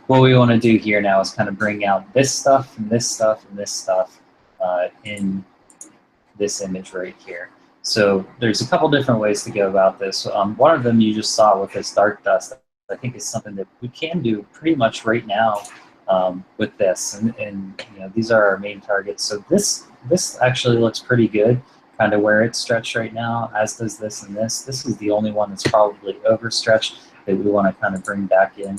What we want to do here now is kind of bring out this stuff and this stuff and this stuff in this image right here. So there's a couple different ways to go about this. One of them you just saw with this dark dust, I think is something that we can do pretty much right now with this. And these are our main targets. So this actually looks pretty good, kind of where it's stretched right now, as does this and this. This is the only one that's probably overstretched that we want to kind of bring back in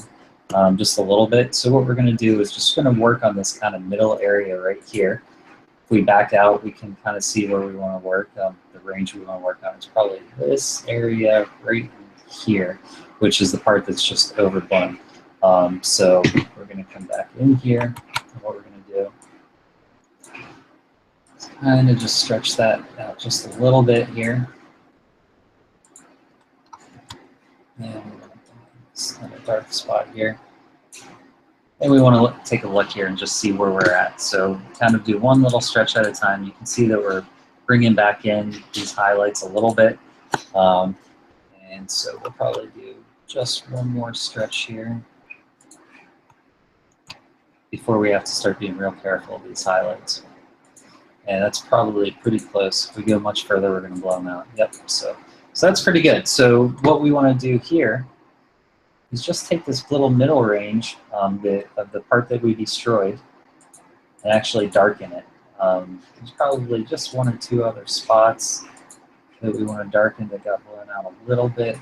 just a little bit. So what we're going to do is just going to work on this kind of middle area right here. If we back out, we can kind of see where we want to work. The range we want to work on is probably this area right here, which is the part that's just overblown. So we're going to come back in here, and what we're going to do is kind of just stretch that out just a little bit here. And it's kind of a dark spot here. And we want to take a look here and just see where we're at. So kind of do one little stretch at a time. You can see that we're bringing back in these highlights a little bit. And so we'll probably do just one more stretch here before we have to start being real careful of these highlights. And that's probably pretty close. If we go much further, we're going to blow them out. Yep, so that's pretty good. So what we want to do here is just take this little middle range of the part that we destroyed and actually darken it. There's probably just one or two other spots that we want to darken that got blown out a little bit.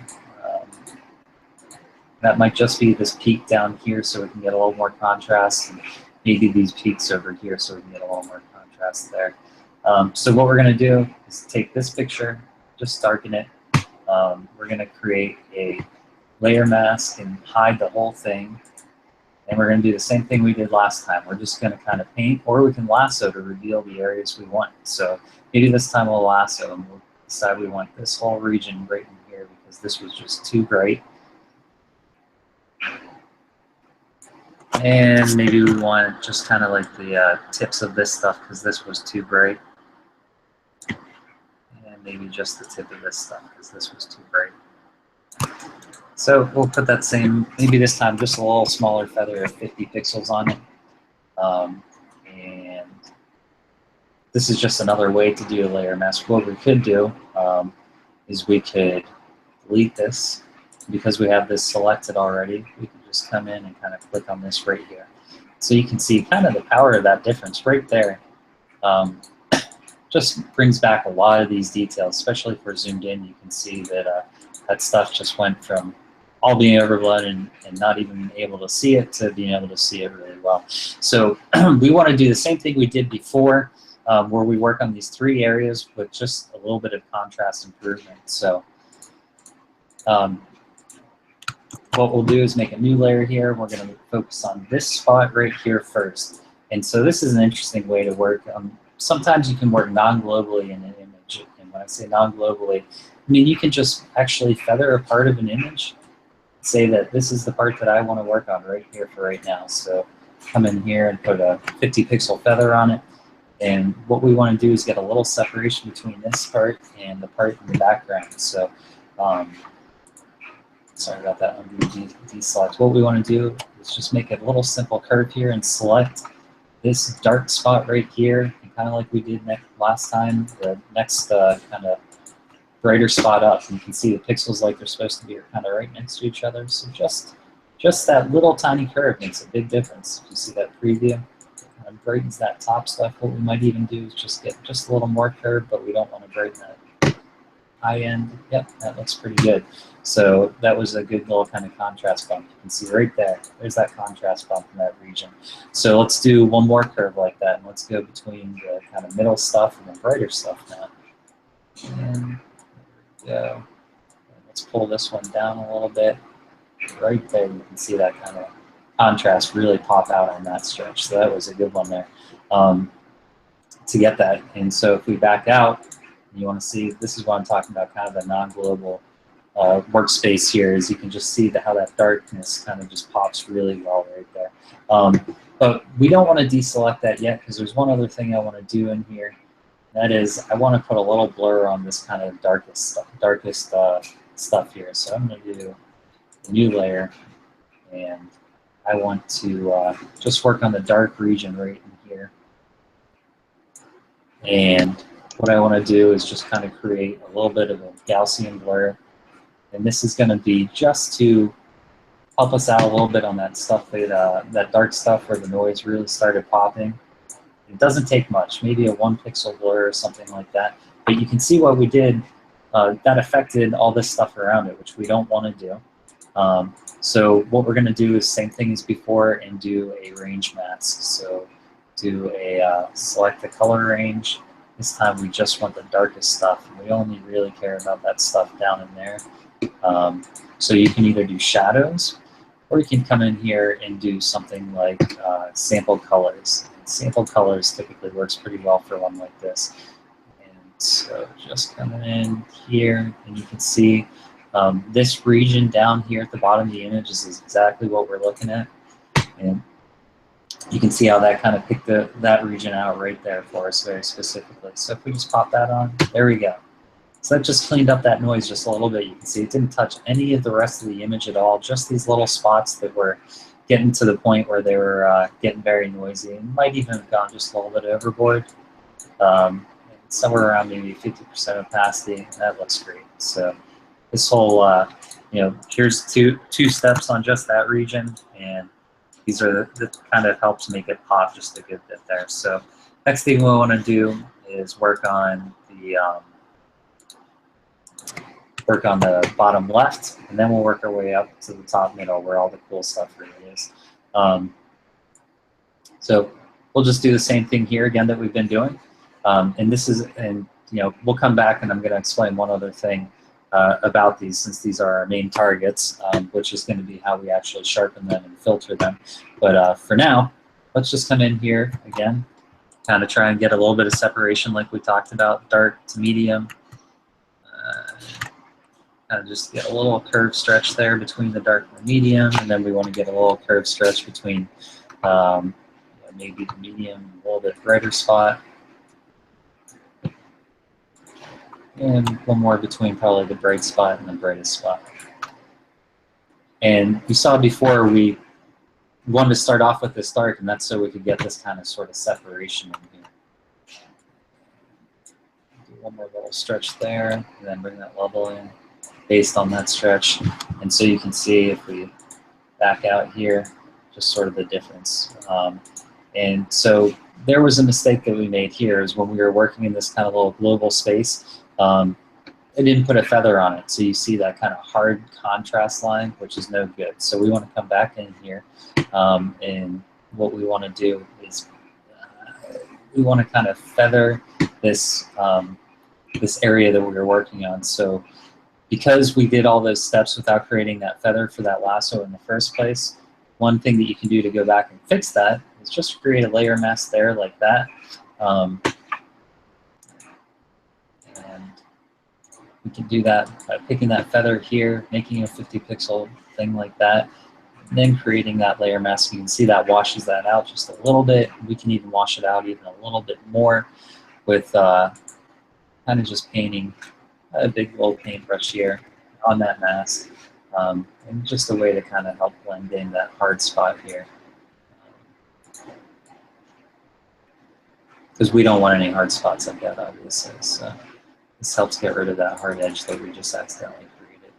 That might just be this peak down here so we can get a little more contrast, and maybe these peaks over here so we can get a little more contrast there. So what we're going to do is take this picture, just darken it. We're going to create a layer mask and hide the whole thing. And we're going to do the same thing we did last time. We're just going to kind of paint, or we can lasso to reveal the areas we want. So maybe this time we'll lasso and we'll decide we want this whole region right in here because this was just too bright. And maybe we want just kind of like the tips of this stuff because this was too bright. And maybe just the tip of this stuff because this was too bright. So we'll put that same, maybe this time just a little smaller feather of 50 pixels on it. And this is just another way to do a layer mask. What we could do is we could delete this. Because we have this selected already, we can just come in and kind of click on this right here. So you can see kind of the power of that difference right there. Just brings back a lot of these details, especially if we're zoomed in. You can see that that stuff just went from all being overblown and not even able to see it to being able to see it really well. So we want to do the same thing we did before. where we work on these 3 areas with just a little bit of contrast improvement. So what we'll do is make a new layer here. We're going to focus on this spot right here first. And so this is an interesting way to work. Sometimes you can work non-globally in an image. And when I say non-globally, I mean you can just actually feather a part of an image, say that this is the part that I want to work on right here for right now. So come in here and put a 50 pixel feather on it. And what we want to do is get a little separation between this part and the part in the background. So sorry about that, I'm doing deselect. What we want to do is just make a little simple curve here and select this dark spot right here, and kind of like we did last time, the next kind of brighter spot up. And you can see the pixels like they're supposed to be are kind of right next to each other. So just that little tiny curve makes a big difference. You see that preview? It kind of brightens that top stuff. What we might even do is just get just a little more curve, but we don't want to brighten that high end. Yep, that looks pretty good. So that was a good little kind of contrast bump. You can see right there, there's that contrast bump in that region. So let's do one more curve like that, and let's go between the kind of middle stuff and the brighter stuff now. And there we go. Let's pull this one down a little bit. Right there, you can see that kind of contrast really pop out on that stretch. So that was a good one there to get that. And so if we back out, you want to see, this is what I'm talking about, kind of the non-global workspace here, is you can just see how that darkness kind of just pops really well right there. But we don't want to deselect that yet, because there's one other thing I want to do in here. That is, I want to put a little blur on this kind of darkest stuff here. So I'm going to do a new layer, and I want to just work on the dark region right in here. And what I want to do is just kind of create a little bit of a Gaussian blur. And this is going to be just to help us out a little bit on that stuff, that dark stuff where the noise really started popping. It doesn't take much, maybe a 1 pixel blur or something like that. But you can see what we did, that affected all this stuff around it, which we don't want to do. So what we're going to do is same thing as before and do a range mask. So do a select the color range. This time we just want the darkest stuff, and we only really care about that stuff down in there. So you can either do shadows, or you can come in here and do something like sample colors. And sample colors typically works pretty well for one like this. And so just coming in here, and you can see this region down here at the bottom of the image is exactly what we're looking at. And you can see how that kind of picked that region out right there for us very specifically. So if we just pop that on, there we go. So that just cleaned up that noise just a little bit. You can see it didn't touch any of the rest of the image at all, just these little spots that were getting to the point where they were getting very noisy, and might even have gone just a little bit overboard. Somewhere around maybe 50% opacity, that looks great. So this whole, here's two steps on just that region, and these are that kind of helps make it pop just a good bit there. So next thing we want to do is work on the bottom left, and then we'll work our way up to the top middle where all the cool stuff really is. So we'll just do the same thing here again that we've been doing. We'll come back and I'm going to explain one other thing about these, since these are our main targets, which is going to be how we actually sharpen them and filter them. But for now, let's just come in here again, kind of try and get a little bit of separation like we talked about, dark to medium. Kind of just get a little curve stretch there between the dark and the medium, and then we want to get a little curve stretch between maybe the medium, a little bit brighter spot. And one more between probably the bright spot and the brightest spot. And we saw before we wanted to start off with this dark, and that's so we could get this kind of sort of separation in here. Do one more little stretch there, and then bring that level in based on that stretch. And so you can see if we back out here, just sort of the difference. And so there was a mistake that we made here, is when we were working in this kind of little global space, it didn't put a feather on it. So you see that kind of hard contrast line, which is no good. So we want to come back in here, and what we want to do is we want to kind of feather this this area that we were working on. So because we did all those steps without creating that feather for that lasso in the first place, one thing that you can do to go back and fix that is just create a layer mask there like that. And we can do that by picking that feather here, making a 50 pixel thing like that, and then creating that layer mask. You can see that washes that out just a little bit. We can even wash it out even a little bit more with kind of just painting a big old paintbrush here on that mask, and just a way to kind of help blend in that hard spot here. Because we don't want any hard spots like that, obviously. So this helps get rid of that hard edge that we just accidentally created.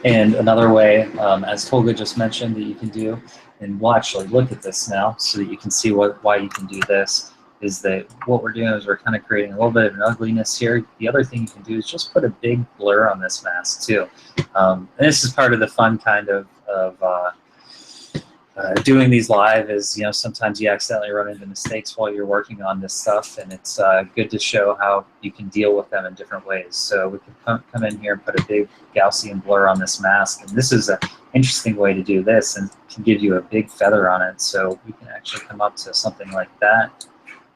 And another way, as Tolga just mentioned, that you can do, and we'll actually look at this now so that you can see why you can do this, is that what we're doing is we're kind of creating a little bit of an ugliness here. The other thing you can do is just put a big blur on this mask too. And this is part of the fun kind of doing these live is, you know, sometimes you accidentally run into mistakes while you're working on this stuff, and it's good to show how you can deal with them in different ways. So we can come in here and put a big Gaussian blur on this mask, and this is an interesting way to do this and can give you a big feather on it. So we can actually come up to something like that,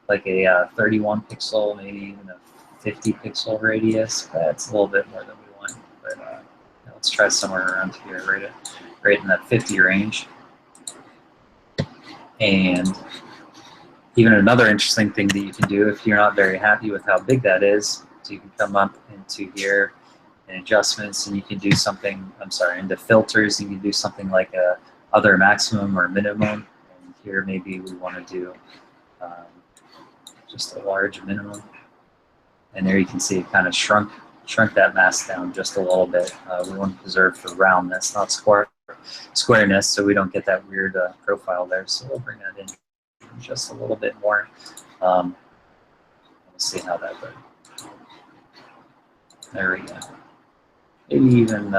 like a 31 pixel, maybe even a 50 pixel radius. That's a little bit more than we want, but let's try somewhere around here, right in that 50 range. And even another interesting thing that you can do if you're not very happy with how big that is, so you can come up into here in adjustments, and you can do something, into filters, you can do something like a other maximum or minimum. And here maybe we want to do just a large minimum. And there you can see it kind of shrunk that mask down just a little bit. We want to preserve the roundness, not squareness, so we don't get that weird profile there. So we'll bring that in just a little bit more. Let's see how that goes. There we go. Maybe even,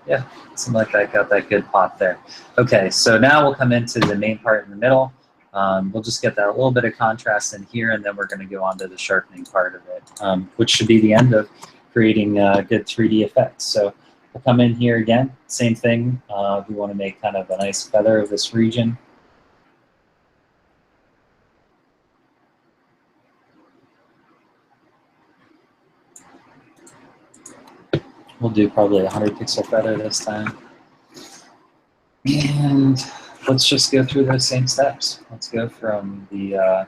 yeah, something like that, got that good pop there. Okay, so now we'll come into the main part in the middle. We'll just get that little bit of contrast in here, and then we're going to go on to the sharpening part of it, which should be the end of creating good 3D effects. So we'll come in here again, same thing. We want to make kind of a nice feather of this region. We'll do probably a 100 pixel feather this time. And let's just go through those same steps. Let's go from the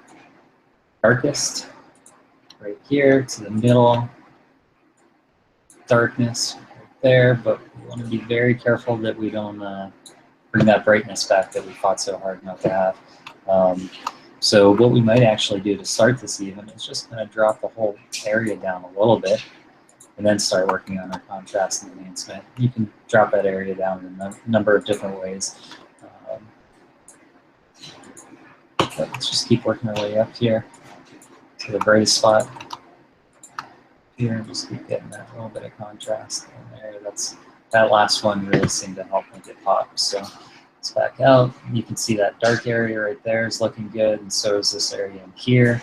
darkest right here to the middle, darkness right there, but we want to be very careful that we don't bring that brightness back that we fought so hard not to have. So what we might actually do to start this even is just kind of drop the whole area down a little bit, and then start working on our contrast and enhancement. You can drop that area down in a number of different ways. But let's just keep working our way up here to the brightest spot here, and just keep getting that little bit of contrast in there. That last one really seemed to help make it pop. So let's back out. You can see that dark area right there is looking good, and so is this area in here.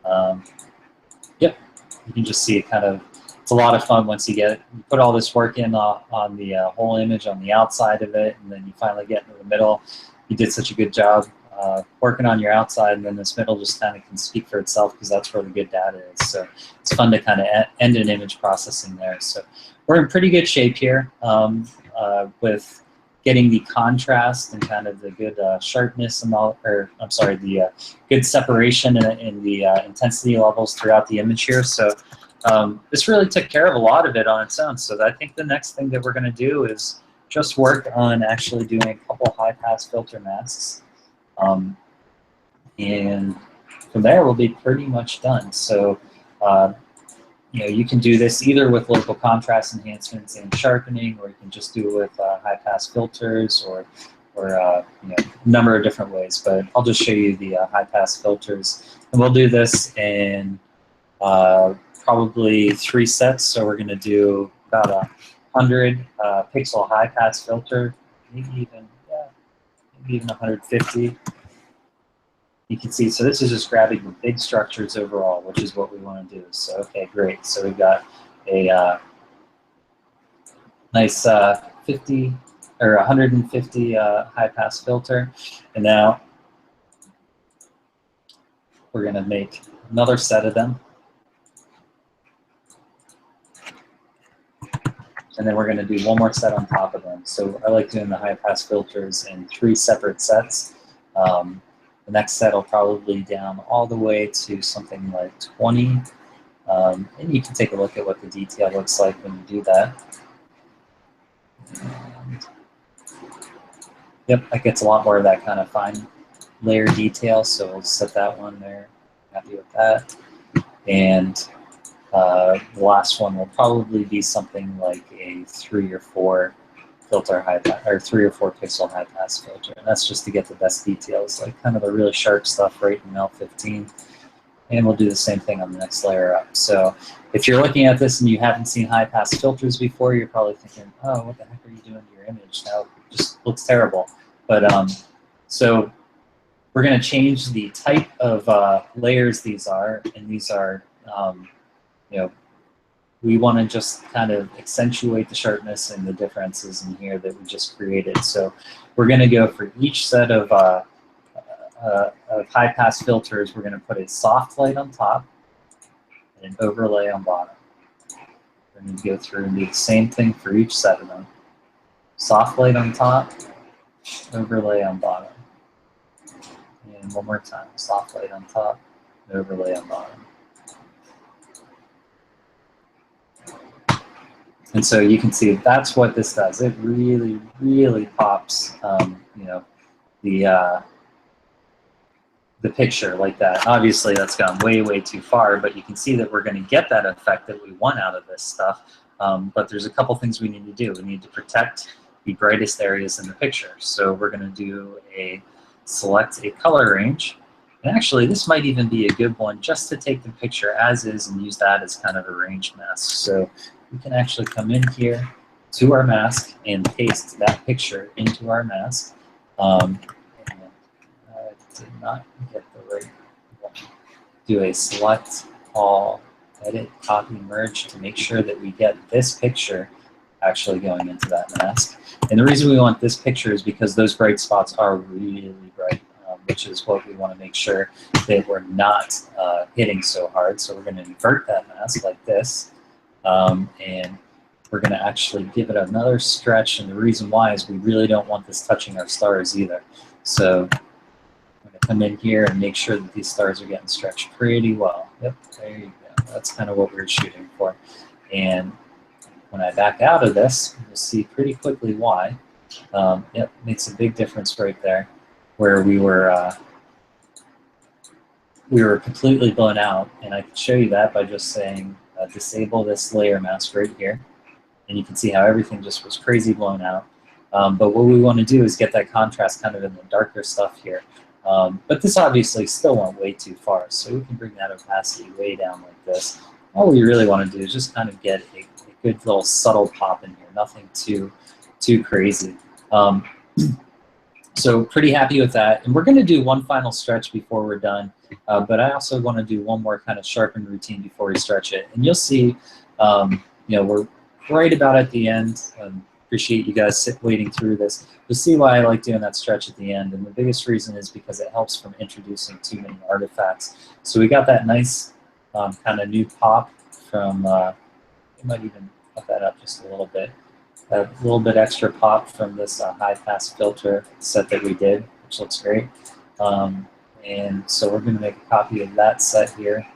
Yep, you can just see it kind of. It's a lot of fun once you put all this work in on the whole image on the outside of it, and then you finally get into the middle. You did such a good job working on your outside, and then this middle just kind of can speak for itself because that's where the good data is. So it's fun to kind of end an image processing there. So we're in pretty good shape here with getting the contrast and kind of the good sharpness and all, or I'm sorry, the good separation in the intensity levels throughout the image here. So this really took care of a lot of it on its own. So I think the next thing that we're going to do is just work on actually doing a couple high-pass filter masks. And from there, we'll be pretty much done. So you know, you can do this either with local contrast enhancements and sharpening, or you can just do it with high-pass filters, or you know, a number of different ways. But I'll just show you the high-pass filters. And we'll do this in probably 3 sets. So we're going to do about 100 pixel high pass filter, maybe even even 150. You can see, so this is just grabbing the big structures overall, which is what we want to do. So, okay, great. So we've got a nice 50 or 150 high pass filter. And now we're going to make another set of them. And then we're going to do one more set on top of them. So I like doing the high pass filters in 3 separate sets. The next set will probably down all the way to something like 20. And you can take a look at what the detail looks like when you do that. And yep, that gets a lot more of that kind of fine layer detail. So we'll set that one there. Happy with that. And the last one will probably be something like a 3 or 4 filter high pass, or 3 or 4 pixel high pass filter, and that's just to get the best details, like kind of the really sharp stuff right in L15. And we'll do the same thing on the next layer up. So if you're looking at this and you haven't seen high pass filters before, you're probably thinking, oh, what the heck are you doing to your image? Now it just looks terrible. But so we're going to change the type of layers these are, and these are you know, we want to just kind of accentuate the sharpness and the differences in here that we just created. So we're going to go for each set of high pass filters. We're going to put a soft light on top and an overlay on bottom. We're going to go through and do the same thing for each set of them. Soft light on top, overlay on bottom. And one more time, soft light on top, overlay on bottom. And so you can see that's what this does. It really, really pops, you know, the picture like that. Obviously, that's gone way, way too far, but you can see that we're going to get that effect that we want out of this stuff. But there's a couple things we need to do. We need to protect the brightest areas in the picture. So we're going to do select a color range. And actually, this might even be a good one just to take the picture as is and use that as kind of a range mask. So we can actually come in here to our mask and paste that picture into our mask. And I did not get the right one. Do a select, all, edit, copy, merge to make sure that we get this picture actually going into that mask. And the reason we want this picture is because those bright spots are really bright, which is what we want to make sure that we're not hitting so hard. So we're going to invert that mask like this. And we're going to actually give it another stretch, and the reason why is we really don't want this touching our stars either. So I'm going to come in here and make sure that these stars are getting stretched pretty well. Yep, there you go. That's kind of what we're shooting for. And when I back out of this, you'll see pretty quickly why. Yep, makes a big difference right there, where we were completely blown out, and I can show you that by just saying disable this layer mask right here, and you can see how everything just was crazy blown out. But what we want to do is get that contrast kind of in the darker stuff here. But this obviously still went way too far, so we can bring that opacity way down like this. All we really want to do is just kind of get a good little subtle pop in here, nothing too crazy. So pretty happy with that. And we're going to do one final stretch before we're done. But I also want to do one more kind of sharpened routine before we stretch it. And you'll see, you know, we're right about at the end. Appreciate you guys waiting through this. You'll see why I like doing that stretch at the end. And the biggest reason is because it helps from introducing too many artifacts. So we got that nice kind of new pop from, you might even put that up just a little bit. A little bit extra pop from this high pass filter set that we did, which looks great. And so we're going to make a copy of that set here.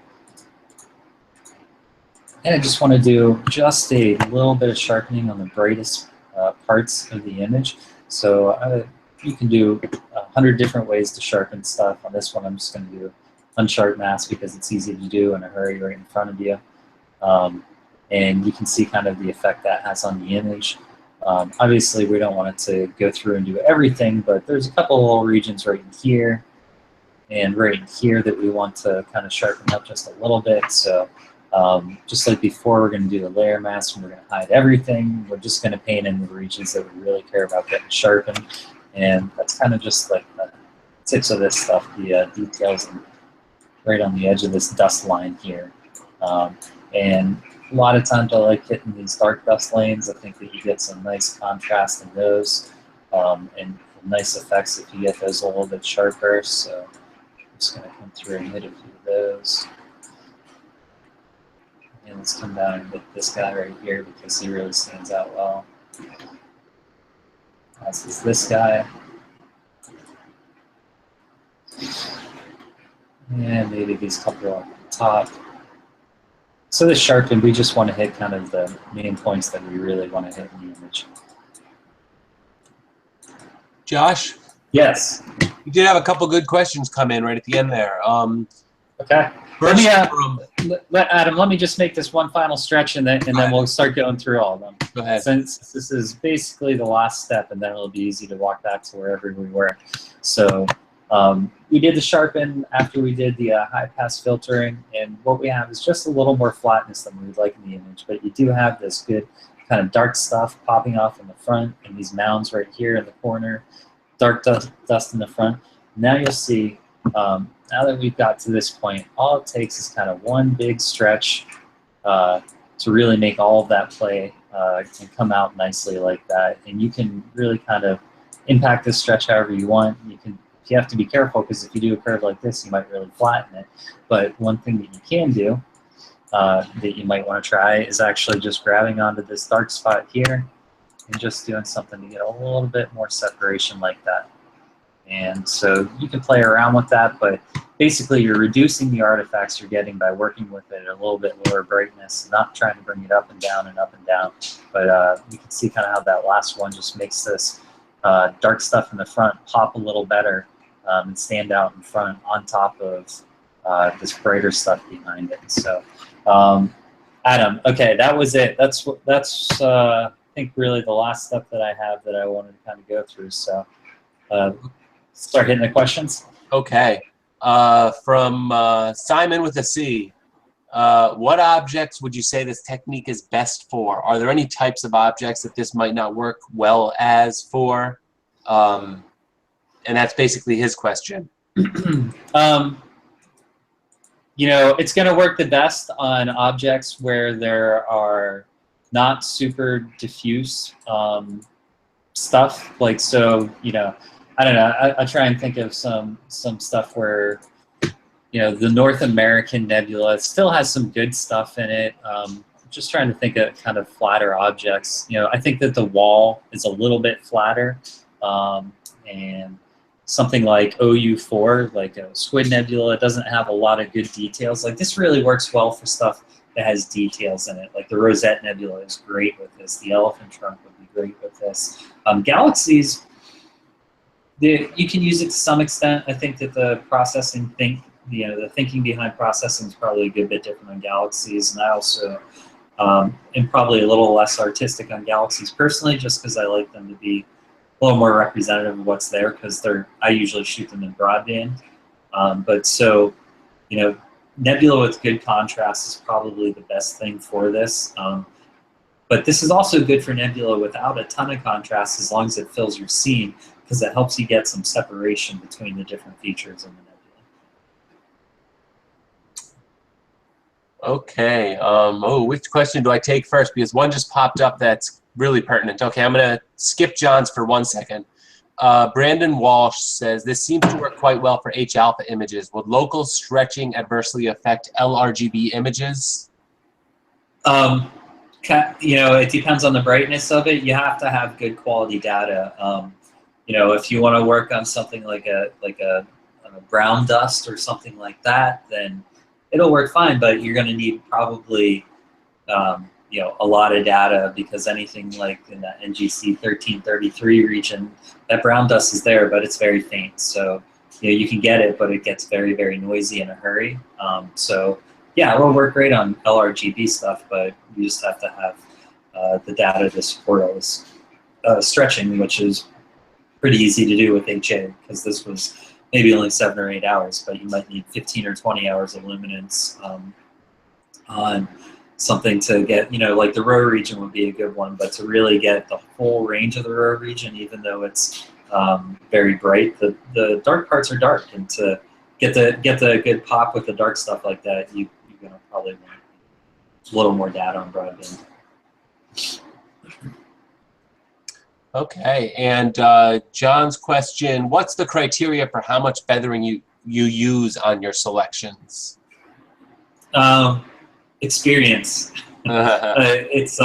And I just want to do just a little bit of sharpening on the brightest parts of the image. So you can do 100 different ways to sharpen stuff. On this one, I'm just going to do unsharp mask because it's easy to do in a hurry right in front of you. And you can see kind of the effect that has on the image. Obviously, we don't want it to go through and do everything, but there's a couple of little regions right in here and right in here that we want to kind of sharpen up just a little bit. So just like before, we're going to do the layer mask and we're going to hide everything. We're just going to paint in the regions that we really care about getting sharpened. And that's kind of just like the tips of this stuff, the details right on the edge of this dust line here. And a lot of times I like hitting these dark dust lanes. I think that you get some nice contrast in those, and nice effects if you get those a little bit sharper. So I'm just going to come through and hit a few of those. And let's come down and hit this guy right here because he really stands out well. As is this guy. And maybe these couple on the top. So the sharpen, we just want to hit kind of the main points that we really want to hit in the image. Josh? Yes. You did have a couple good questions come in right at the end there. Okay. First, Adam, let me just make this one final stretch, and then we'll start going through all of them. Go ahead. Since this is basically the last step, and then it'll be easy to walk back to wherever we were. So we did the sharpen after we did the high pass filtering, and what we have is just a little more flatness than we would like in the image, but you do have this good kind of dark stuff popping off in the front, and these mounds right here in the corner, dark dust in the front. Now you'll see, now that we've got to this point, all it takes is kind of one big stretch to really make all of that play and come out nicely like that. And you can really kind of impact this stretch however you want. You have to be careful because if you do a curve like this, you might really flatten it. But one thing that you can do that you might want to try is actually just grabbing onto this dark spot here and just doing something to get a little bit more separation like that. And so you can play around with that, but basically you're reducing the artifacts you're getting by working with it at a little bit lower brightness, not trying to bring it up and down and up and down. But you can see kind of how that last one just makes this dark stuff in the front pop a little better and stand out in front on top of this brighter stuff behind it. So Adam, okay, that was it. That's I think really the last step that I have that I wanted to kind of go through. So start hitting the questions. Okay. From Simon with a C. What objects would you say this technique is best for? Are there any types of objects that this might not work well as for? And that's basically his question. You know, it's going to work the best on objects where there are not super diffuse stuff. Like, so, you know, I don't know, I try and think of some stuff where, you know, the North American nebula still has some good stuff in it. Just trying to think of kind of flatter objects. You know, I think that the wall is a little bit flatter. And something like OU4, like a Squid Nebula, doesn't have a lot of good details. Like, this really works well for stuff that has details in it. Like the Rosette Nebula is great with this. The Elephant Trunk would be great with this. Galaxies, you can use it to some extent. I think that the processing the thinking behind processing is probably a good bit different on Galaxies. And I also am probably a little less artistic on Galaxies personally, just because I like them to be a little more representative of what's there, because I usually shoot them in broadband. But so, you know, nebula with good contrast is probably the best thing for this. But this is also good for nebula without a ton of contrast, as long as it fills your scene, because it helps you get some separation between the different features in the nebula. Okay. Which question do I take first? Because one just popped up that's really pertinent. Okay, I'm going to skip John's for 1 second. Brandon Walsh says, this seems to work quite well for H-alpha images. Would local stretching adversely affect LRGB images? You know, it depends on the brightness of it. You have to have good quality data. You know, if you want to work on something like a brown dust or something like that, then it'll work fine, but you're going to need probably you know, a lot of data, because anything like in that NGC 1333 region, that brown dust is there, but it's very faint. So, you know, you can get it, but it gets very, very noisy in a hurry. So, yeah, it will work great on LRGB stuff, but you just have to have the data to support all this stretching, which is pretty easy to do with HA, because this was maybe only 7 or 8 hours, but you might need 15 or 20 hours of luminance on something to get, you know, like the row region would be a good one, but to really get the whole range of the row region, even though it's very bright. The dark parts are dark, and to get the good pop with the dark stuff like that, you're gonna probably want a little more data on broadband. Okay, and John's question, what's the criteria for how much feathering you use on your selections? Experience. It's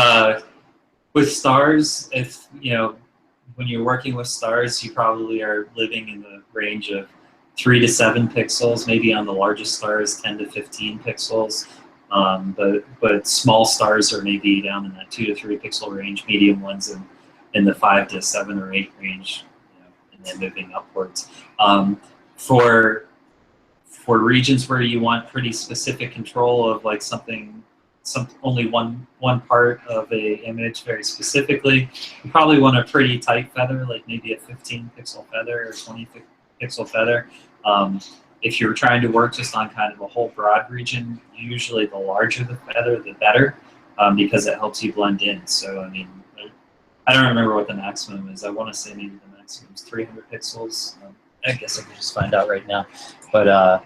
with stars, if when you're working with stars, you probably are living in the range of 3 to 7 pixels, maybe on the largest stars 10 to 15 pixels. But small stars are maybe down in that 2 to 3 pixel range, medium ones in the 5 to 7 or 8 range, and then moving upwards. For regions where you want pretty specific control of like only one part of a image very specifically, you probably want a pretty tight feather, like maybe a 15 pixel feather or 20 pixel feather. If you're trying to work just on kind of a whole broad region, usually the larger the feather, the better, because it helps you blend in. So I mean, I don't remember what the maximum is. I want to say maybe the maximum is 300 pixels. I guess I could just find out right now. But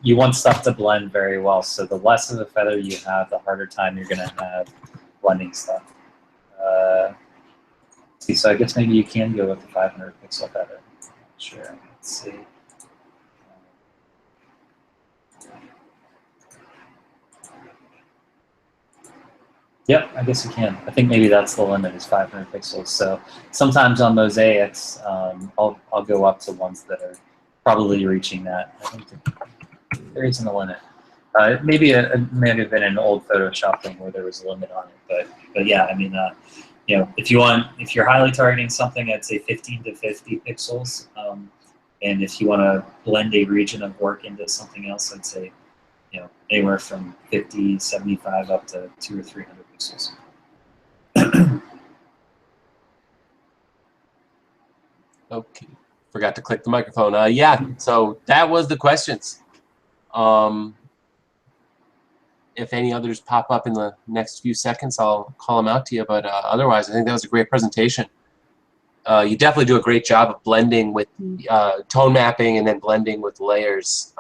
you want stuff to blend very well. So the less of the feather you have, the harder time you're going to have blending stuff. So I guess maybe you can go with the 500 pixel feather. Sure. Let's see. Yep, I guess you can. I think maybe that's the limit, is 500 pixels. So sometimes on mosaics, I'll go up to ones that are probably reaching that. I think there isn't a limit. Maybe it may have been an old Photoshop thing where there was a limit on it, but yeah, I mean, if you're highly targeting something, I'd say 15 to 50 pixels, and if you want to blend a region of work into something else, I'd say anywhere from 50, 75 up to 200 or 300 pixels. Okay, forgot to click the microphone. Yeah, so that was the questions. If any others pop up in the next few seconds, I'll call them out to you. But otherwise, I think that was a great presentation. You definitely do a great job of blending with tone mapping and then blending with layers.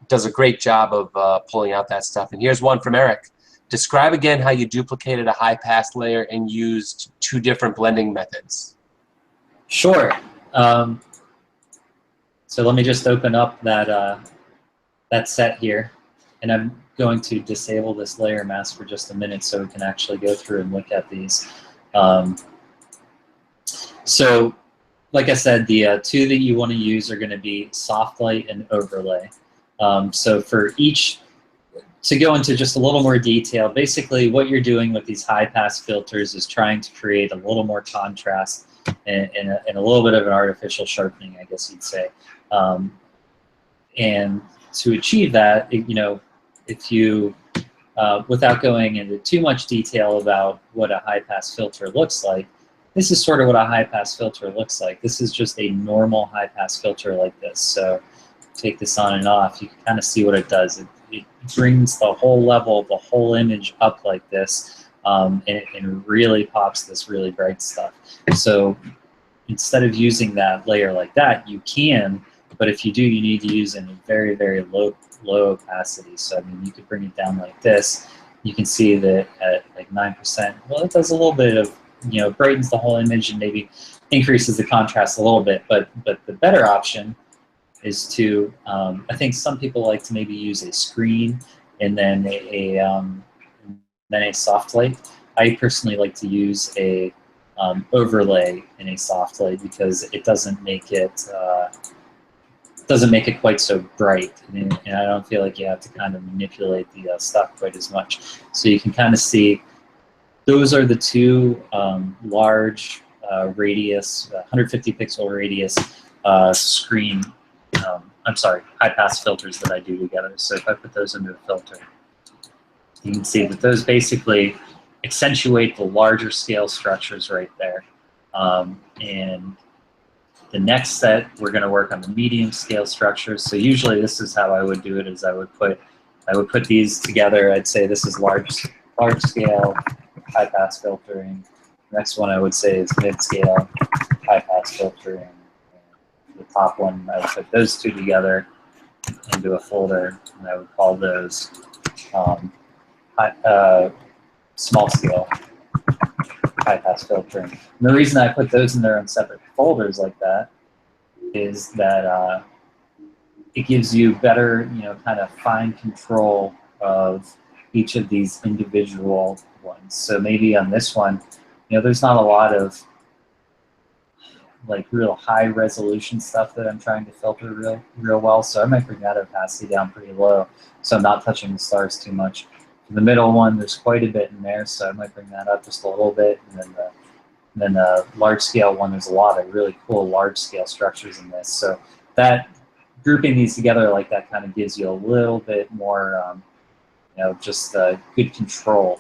Does a great job of pulling out that stuff. And here's one from Eric. Describe again how you duplicated a high pass layer and used 2 different blending methods. Sure. So let me just open up that set here, and I'm going to disable this layer mask for just a minute so we can actually go through and look at these. So like I said, the 2 that you want to use are going to be soft light and overlay. So for each, to go into just a little more detail, basically what you're doing with these high pass filters is trying to create a little more contrast and a little bit of an artificial sharpening, I guess you'd say. And to achieve that, if you, without going into too much detail about what a high pass filter looks like, this is sort of what a high pass filter looks like. This is just a normal high pass filter like this. So take this on and off, you can kind of see what it does. It brings the whole level of the whole image up like this, and it really pops this really bright stuff. So instead of using that layer like that, you can, but if you do, you need to use it in a very, very low opacity. So I mean, you could bring it down like this. You can see that at like 9%, well, it does a little bit of, brightens the whole image and maybe increases the contrast a little bit. But the better option is to, I think some people like to maybe use a screen and then a soft light. I personally like to use a overlay in a soft light because it doesn't make it quite so bright, and I don't feel like you have to kind of manipulate the stuff quite as much. So you can kind of see those are the 2 large radius, 150 pixel radius screen. I'm sorry, high pass filters that I do together. So if I put those into a filter, you can see that those basically accentuate the larger scale structures right there. And the next set, we're going to work on the medium scale structures. So usually this is how I would do it, is I would put these together. I'd say this is large scale high pass filtering. Next one I would say is mid-scale, high-pass filtering. The top one, I would put those two together into a folder, and I would call those small-scale, high-pass filtering. And the reason I put those in their own separate folders like that is that it gives you better, kind of fine control of each of these individual ones. So maybe on this one, there's not a lot of like real high resolution stuff that I'm trying to filter real well. So I might bring that opacity down pretty low, so I'm not touching the stars too much. For the middle one, there's quite a bit in there, so I might bring that up just a little bit. And then the large scale one, there's a lot of really cool large scale structures in this. So that grouping these together like that kind of gives you a little bit more, just good control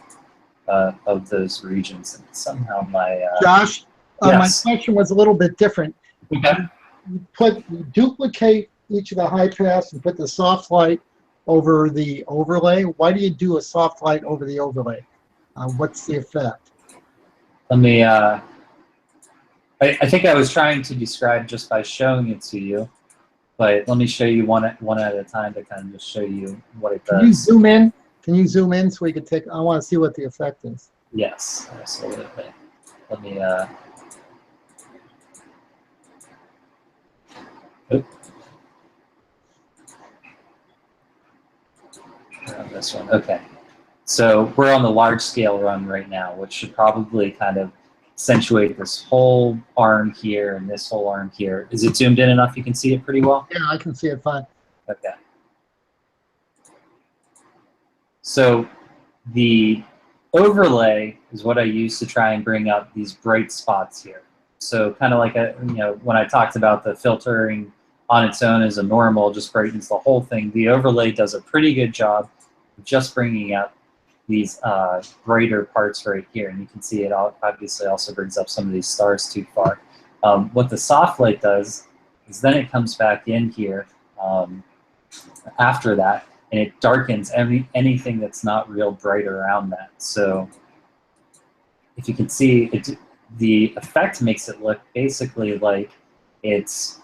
of those regions. And somehow my Josh, yes. my question was a little bit different. Okay. You duplicate each of the high pass and put the soft light over the overlay. Why do you do a soft light over the overlay? What's the effect? Let me, I think I was trying to describe just by showing it to you, but let me show you one at a time to kind of just show you what it does. Can you zoom in? Can you zoom in so we can take, I want to see what the effect is. Yes, absolutely. Let me, on this one. Okay. So we're on the large scale run right now, which should probably kind of accentuate this whole arm here and this whole arm here. Is it zoomed in enough you can see it pretty well? Yeah, I can see it fine. Okay. So the overlay is what I use to try and bring up these bright spots here. So kind of like, when I talked about the filtering on its own as a normal, just brightens the whole thing. The overlay does a pretty good job of just bringing up these brighter parts right here. And you can see it obviously also brings up some of these stars too far. What the soft light does is then it comes back in here after that, and it darkens anything that's not real bright around that. So if you can see, the effect makes it look basically like it's,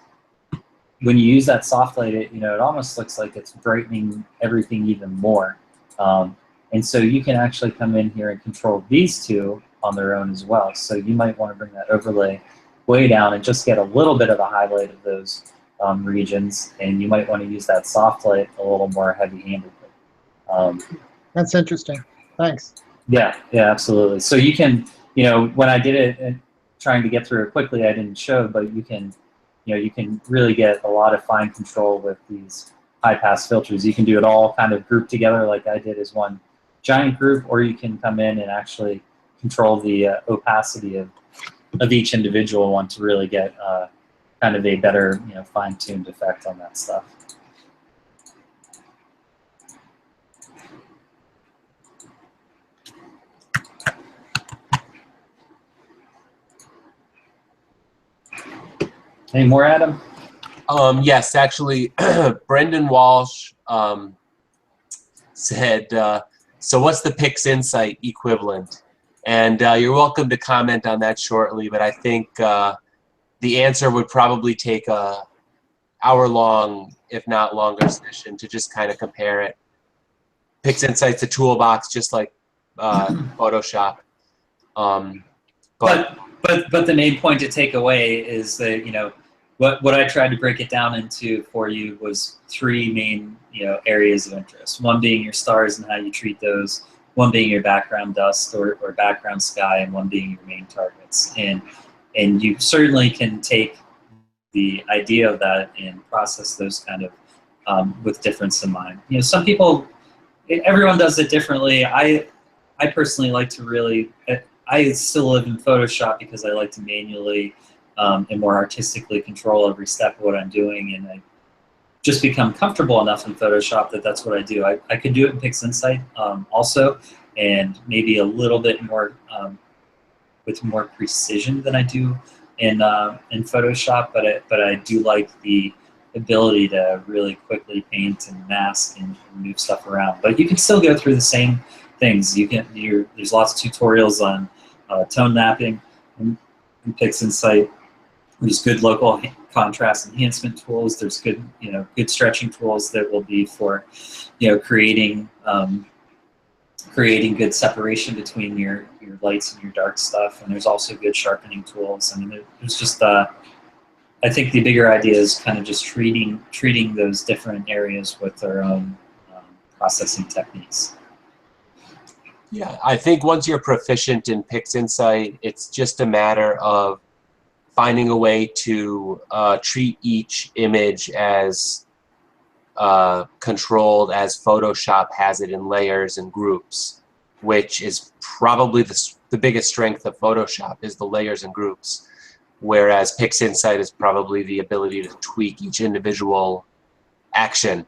when you use that soft light, it almost looks like it's brightening everything even more. And so you can actually come in here and control these two on their own as well. So you might want to bring that overlay way down and just get a little bit of a highlight of those regions. And you might want to use that soft light a little more heavy-handedly. That's interesting. Thanks. Yeah, absolutely. So you can, when I did it and trying to get through it quickly, I didn't show, but you can really get a lot of fine control with these high-pass filters. You can do it all kind of grouped together like I did as one giant group, or you can come in and actually control the opacity of each individual one to really get kind of a better, fine-tuned effect on that stuff. Any more, Adam? Yes, actually, Brendan Walsh said, so what's the Pix Insight equivalent? And you're welcome to comment on that shortly, but I think the answer would probably take a hour-long, if not longer, session to just kind of compare it. Pix Insight's a toolbox, just like Photoshop. But the main point to take away is that, what I tried to break it down into for you was three main areas of interest. One being your stars and how you treat those, one being your background dust or background sky, and one being your main targets. And you certainly can take the idea of that and process those kind of with difference in mind. Some people, everyone does it differently. I personally like to really, I still live in Photoshop because I like to manually and more artistically control every step of what I'm doing, and I just become comfortable enough in Photoshop that that's what I do. I could do it in Pix Insight also, and maybe a little bit more with more precision than I do in Photoshop, but I do like the ability to really quickly paint and mask and move stuff around. But you can still go through the same things. There's lots of tutorials on tone mapping in PixInsight. There's good local contrast enhancement tools. There's good, good stretching tools that will be for, creating good separation between your lights and your dark stuff. And there's also good sharpening tools. I mean, there's just, I think the bigger idea is kind of just treating those different areas with their own processing techniques. Yeah, I think once you're proficient in PixInsight, it's just a matter of finding a way to treat each image as controlled as Photoshop has it in layers and groups, which is probably the biggest strength of Photoshop is the layers and groups, whereas PixInsight is probably the ability to tweak each individual action.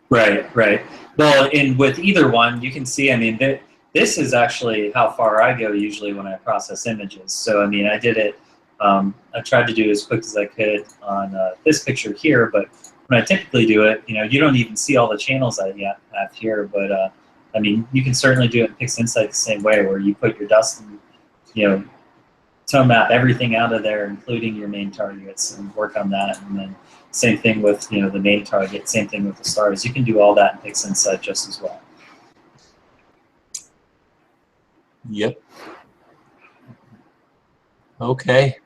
Right, right. Well, with either one, you can see, I mean, this is actually how far I go usually when I process images. So, I mean, I did it, I tried to do it as quick as I could on this picture here, but when I typically do it, you don't even see all the channels I have here, but I mean, you can certainly do it in PixInsight the same way, where you put your dust and, tone map everything out of there, including your main targets, and work on that. And then same thing with, the main target, same thing with the stars. You can do all that in PixInsight just as well. Yep. Okay.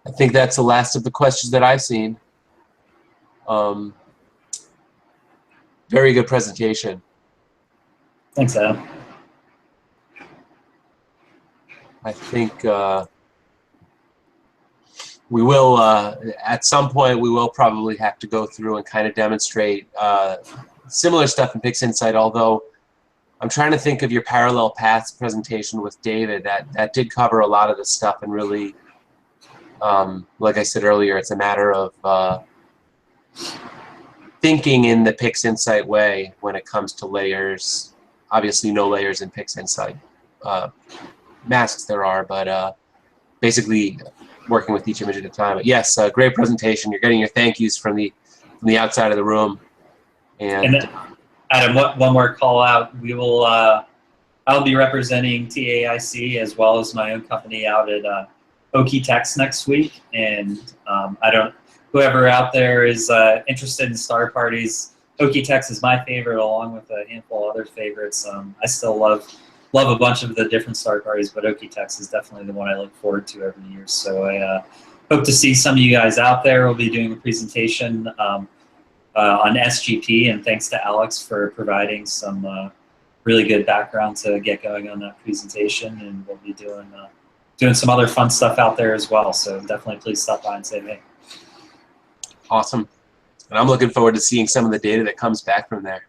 I think that's the last of the questions that I've seen. Very good presentation. Thanks, Adam. I think we will, at some point, we will probably have to go through and kind of demonstrate similar stuff in PixInsight, although I'm trying to think of your parallel paths presentation with David. That did cover a lot of the stuff, and really, like I said earlier, it's a matter of thinking in the PixInsight way when it comes to layers. Obviously, no layers in PixInsight. Masks there are, but basically working with each image at a time. But yes, great presentation. You're getting your thank yous from the outside of the room. And Adam, one more call out. We will. I'll be representing TAIC as well as my own company out at Okie next week, and whoever out there is interested in star parties, Okie is my favorite, along with a handful of other favorites. I still love a bunch of the different star parties, but Okie is definitely the one I look forward to every year. So I hope to see some of you guys out there. We'll be doing a presentation on SGP, and thanks to Alex for providing some really good background to get going on that presentation. And we'll be doing some other fun stuff out there as well. So definitely please stop by and say hey. Awesome. And I'm looking forward to seeing some of the data that comes back from there.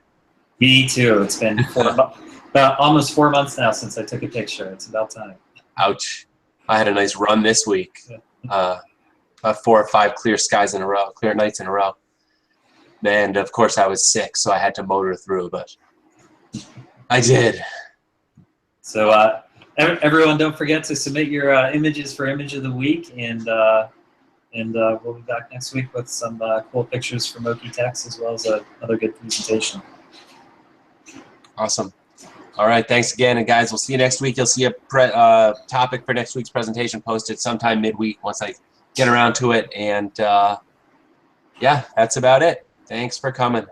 Me too. It's been about almost 4 months now since I took a picture. It's about time. Ouch. I had a nice run this week. 4 or 5 clear skies in a row, clear nights in a row. And of course I was sick, so I had to motor through, but I did. So everyone, don't forget to submit your images for Image of the Week, and we'll be back next week with some cool pictures from Okie as well as another good presentation. Awesome. All right, thanks again, and guys, we'll see you next week. You'll see a topic for next week's presentation posted sometime midweek once I get around to it, and yeah, that's about it. Thanks for coming.